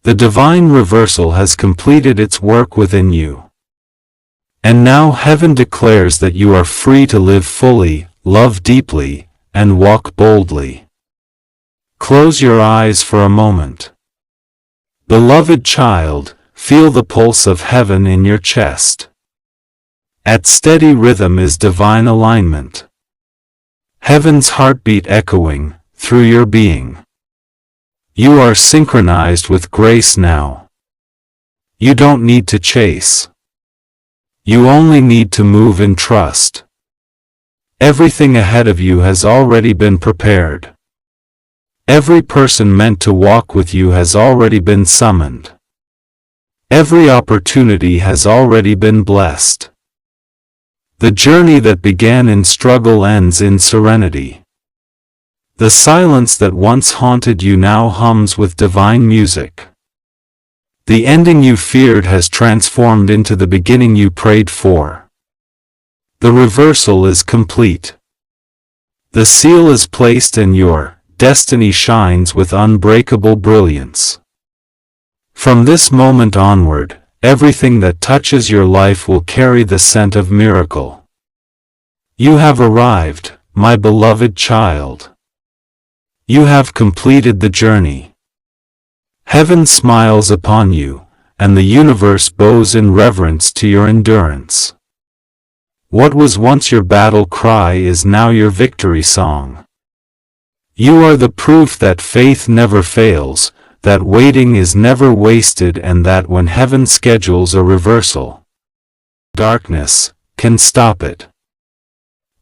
The divine reversal has completed its work within you. And now heaven declares that you are free to live fully, love deeply, and walk boldly. Close your eyes for a moment. Beloved child, feel the pulse of heaven in your chest. At steady rhythm is divine alignment. Heaven's heartbeat echoing through your being. You are synchronized with grace now. You don't need to chase. You only need to move in trust. Everything ahead of you has already been prepared. Every person meant to walk with you has already been summoned. Every opportunity has already been blessed. The journey that began in struggle ends in serenity. The silence that once haunted you now hums with divine music. The ending you feared has transformed into the beginning you prayed for. The reversal is complete. The seal is placed and your destiny shines with unbreakable brilliance. From this moment onward, everything that touches your life will carry the scent of miracle. You have arrived, my beloved child. You have completed the journey. Heaven smiles upon you, and the universe bows in reverence to your endurance. What was once your battle cry is now your victory song. You are the proof that faith never fails, that waiting is never wasted, and that when heaven schedules a reversal, darkness can stop it.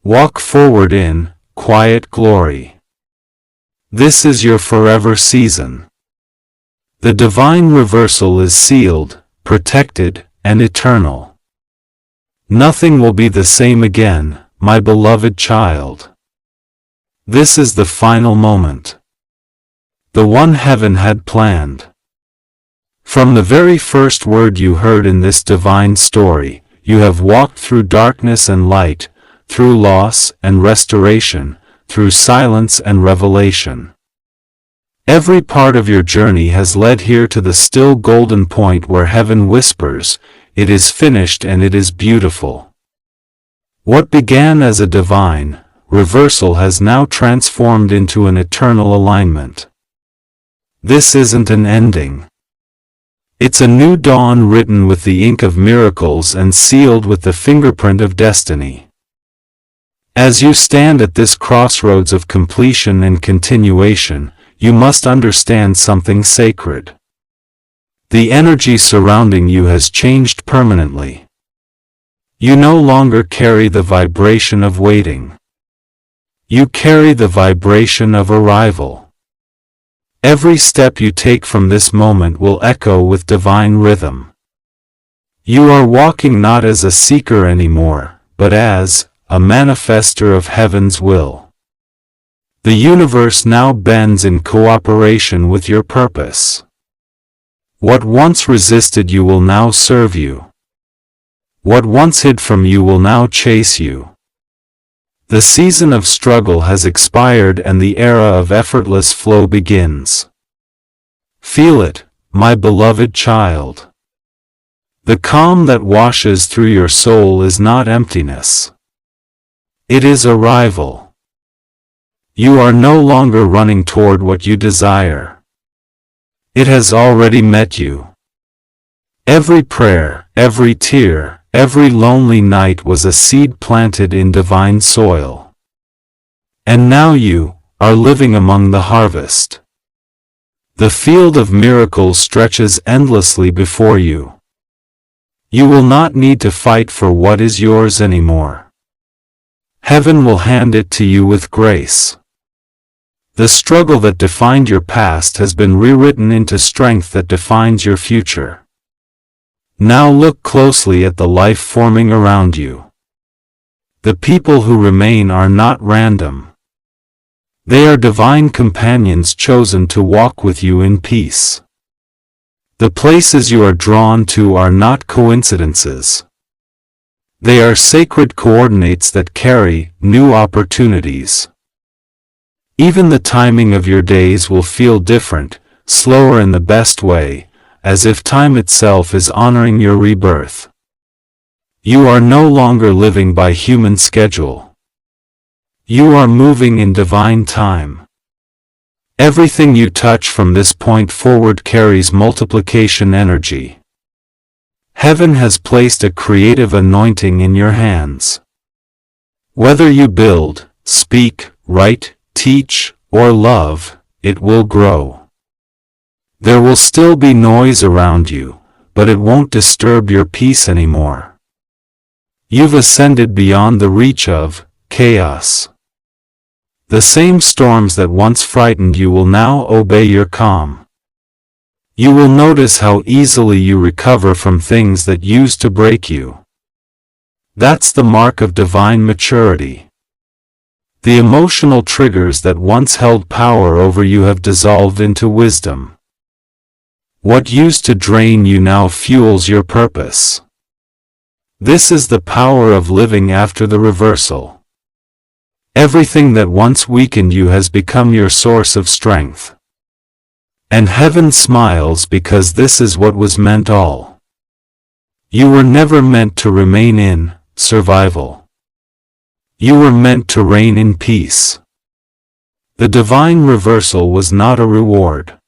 Walk forward in quiet glory. This is your forever season. The divine reversal is sealed, protected, and eternal. Nothing will be the same again, my beloved child. This is the final moment. The one heaven had planned. From the very first word you heard in this divine story, you have walked through darkness and light, through loss and restoration, through silence and revelation. Every part of your journey has led here to the still golden point where heaven whispers, "It is finished and it is beautiful." What began as a divine reversal has now transformed into an eternal alignment. This isn't an ending. It's a new dawn written with the ink of miracles and sealed with the fingerprint of destiny. As you stand at this crossroads of completion and continuation, you must understand something sacred. The energy surrounding you has changed permanently. You no longer carry the vibration of waiting. You carry the vibration of arrival. Every step you take from this moment will echo with divine rhythm. You are walking not as a seeker anymore, but as a manifester of heaven's will. The universe now bends in cooperation with your purpose. What once resisted you will now serve you. What once hid from you will now chase you. The season of struggle has expired and the era of effortless flow begins. Feel it, my beloved child. The calm that washes through your soul is not emptiness. It is arrival. You are no longer running toward what you desire. It has already met you. Every prayer, every tear, every lonely night was a seed planted in divine soil. And now you are living among the harvest. The field of miracles stretches endlessly before you. You will not need to fight for what is yours anymore. Heaven will hand it to you with grace. The struggle that defined your past has been rewritten into strength that defines your future. Now look closely at the life forming around you. The people who remain are not random. They are divine companions chosen to walk with you in peace. The places you are drawn to are not coincidences. They are sacred coordinates that carry new opportunities. Even the timing of your days will feel different, slower in the best way, as if time itself is honoring your rebirth. You are no longer living by human schedule. You are moving in divine time. Everything you touch from this point forward carries multiplication energy. Heaven has placed a creative anointing in your hands. Whether you build, speak, write, teach, or love, it will grow. There will still be noise around you, but it won't disturb your peace anymore. You've ascended beyond the reach of chaos. The same storms that once frightened you will now obey your calm. You will notice how easily you recover from things that used to break you. That's the mark of divine maturity. The emotional triggers that once held power over you have dissolved into wisdom. What used to drain you now fuels your purpose. This is the power of living after the reversal. Everything that once weakened you has become your source of strength. And heaven smiles because this is what was meant all. You were never meant to remain in survival. You were meant to reign in peace. The divine reversal was not a reward.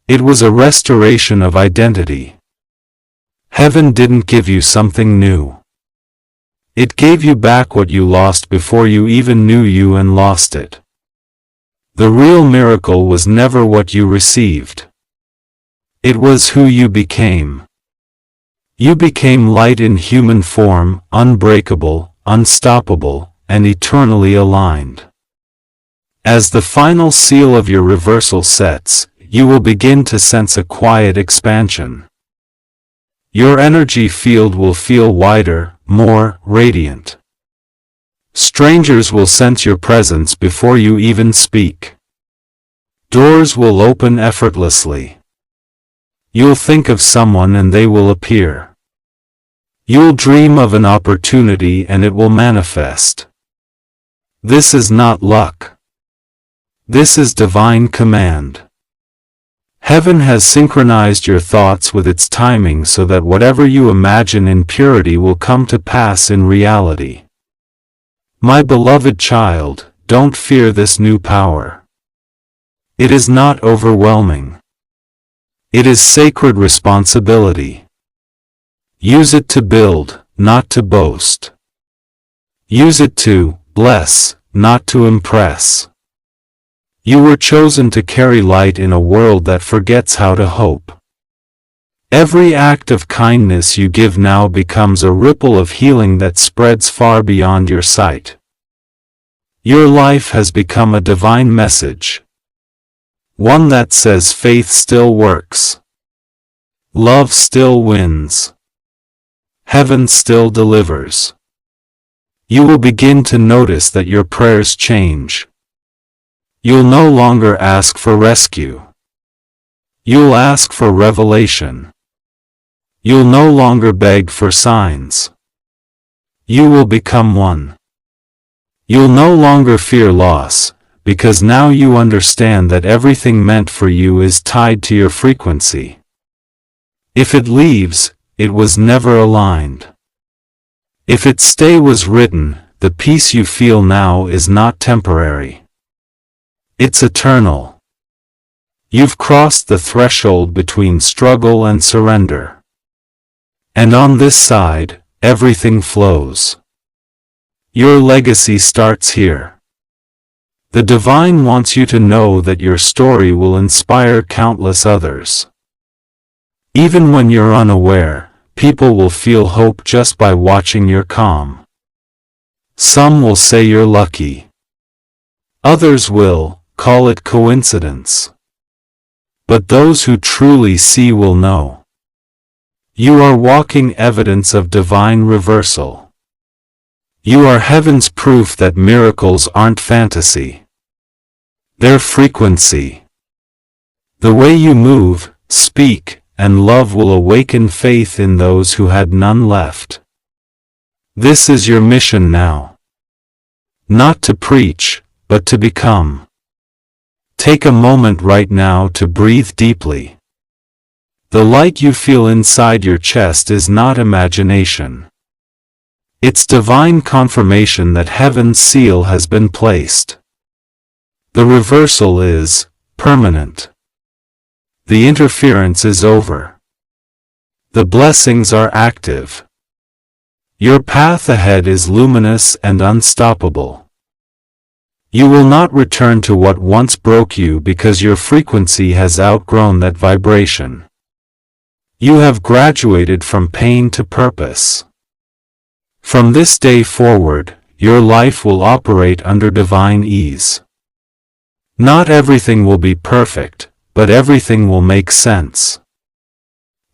It was a restoration of identity. Heaven didn't give you something new. It gave you back what you lost before you even knew you and lost it. The real miracle was never what you received. It was who you became. You became light in human form, unbreakable, unstoppable, and eternally aligned. As the final seal of your reversal sets, you will begin to sense a quiet expansion. Your energy field will feel wider, more radiant. Strangers will sense your presence before you even speak. Doors will open effortlessly. You'll think of someone and they will appear. You'll dream of an opportunity and it will manifest. This is not luck. This is divine command. Heaven has synchronized your thoughts with its timing so that whatever you imagine in purity will come to pass in reality. My beloved child, don't fear this new power. It is not overwhelming. It is sacred responsibility. Use it to build, not to boast. Use it to bless, not to impress. You were chosen to carry light in a world that forgets how to hope. Every act of kindness you give now becomes a ripple of healing that spreads far beyond your sight. Your life has become a divine message. One that says faith still works. Love still wins. Heaven still delivers. You will begin to notice that your prayers change. You'll no longer ask for rescue. You'll ask for revelation. You'll no longer beg for signs. You will become one. You'll no longer fear loss, because now you understand that everything meant for you is tied to your frequency. If it leaves, it was never aligned. If its stay was written, the peace you feel now is not temporary. It's eternal. You've crossed the threshold between struggle and surrender. And on this side, everything flows. Your legacy starts here. The divine wants you to know that your story will inspire countless others. Even when you're unaware, people will feel hope just by watching your calm. Some will say you're lucky. Others will call it coincidence. But those who truly see will know. You are walking evidence of divine reversal. You are heaven's proof that miracles aren't fantasy. They're frequency. The way you move, speak, and love will awaken faith in those who had none left. This is your mission now. Not to preach, but to become. Take a moment right now to breathe deeply. The light you feel inside your chest is not imagination. It's divine confirmation that heaven's seal has been placed. The reversal is permanent. The interference is over. The blessings are active. Your path ahead is luminous and unstoppable. You will not return to what once broke you because your frequency has outgrown that vibration. You have graduated from pain to purpose. From this day forward, your life will operate under divine ease. Not everything will be perfect, but everything will make sense.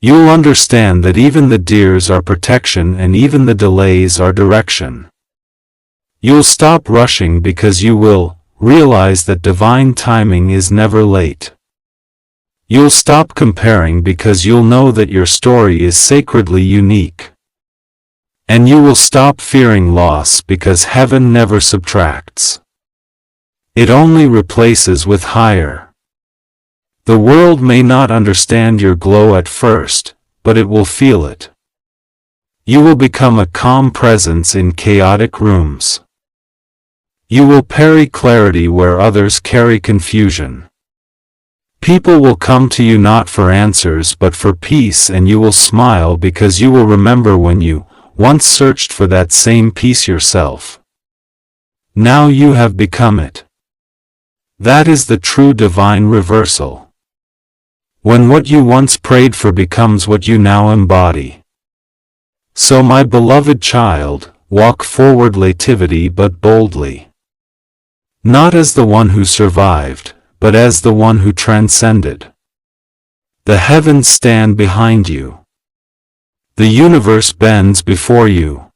You'll understand that even the deers are protection and even the delays are direction. You'll stop rushing because you will realize that divine timing is never late. You'll stop comparing because you'll know that your story is sacredly unique. And you will stop fearing loss because heaven never subtracts. It only replaces with higher. The world may not understand your glow at first, but it will feel it. You will become a calm presence in chaotic rooms. You will parry clarity where others carry confusion. People will come to you not for answers but for peace, and you will smile because you will remember when you once searched for that same peace yourself. Now you have become it. That is the true divine reversal. When what you once prayed for becomes what you now embody. So my beloved child, walk forward lativity but boldly. Not as the one who survived, but as the one who transcended. The heavens stand behind you. The universe bends before you.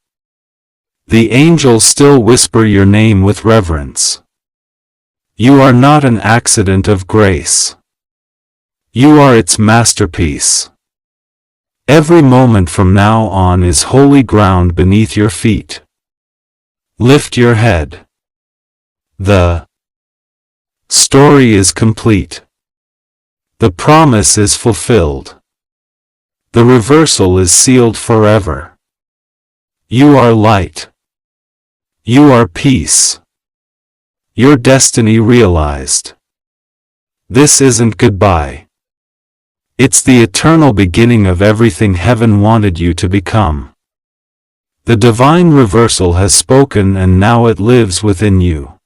The angels still whisper your name with reverence. You are not an accident of grace. You are its masterpiece. Every moment from now on is holy ground beneath your feet. Lift your head. The story is complete. The promise is fulfilled. The reversal is sealed forever. You are light. You are peace. Your destiny realized. This isn't goodbye. It's the eternal beginning of everything heaven wanted you to become. The divine reversal has spoken and now it lives within you.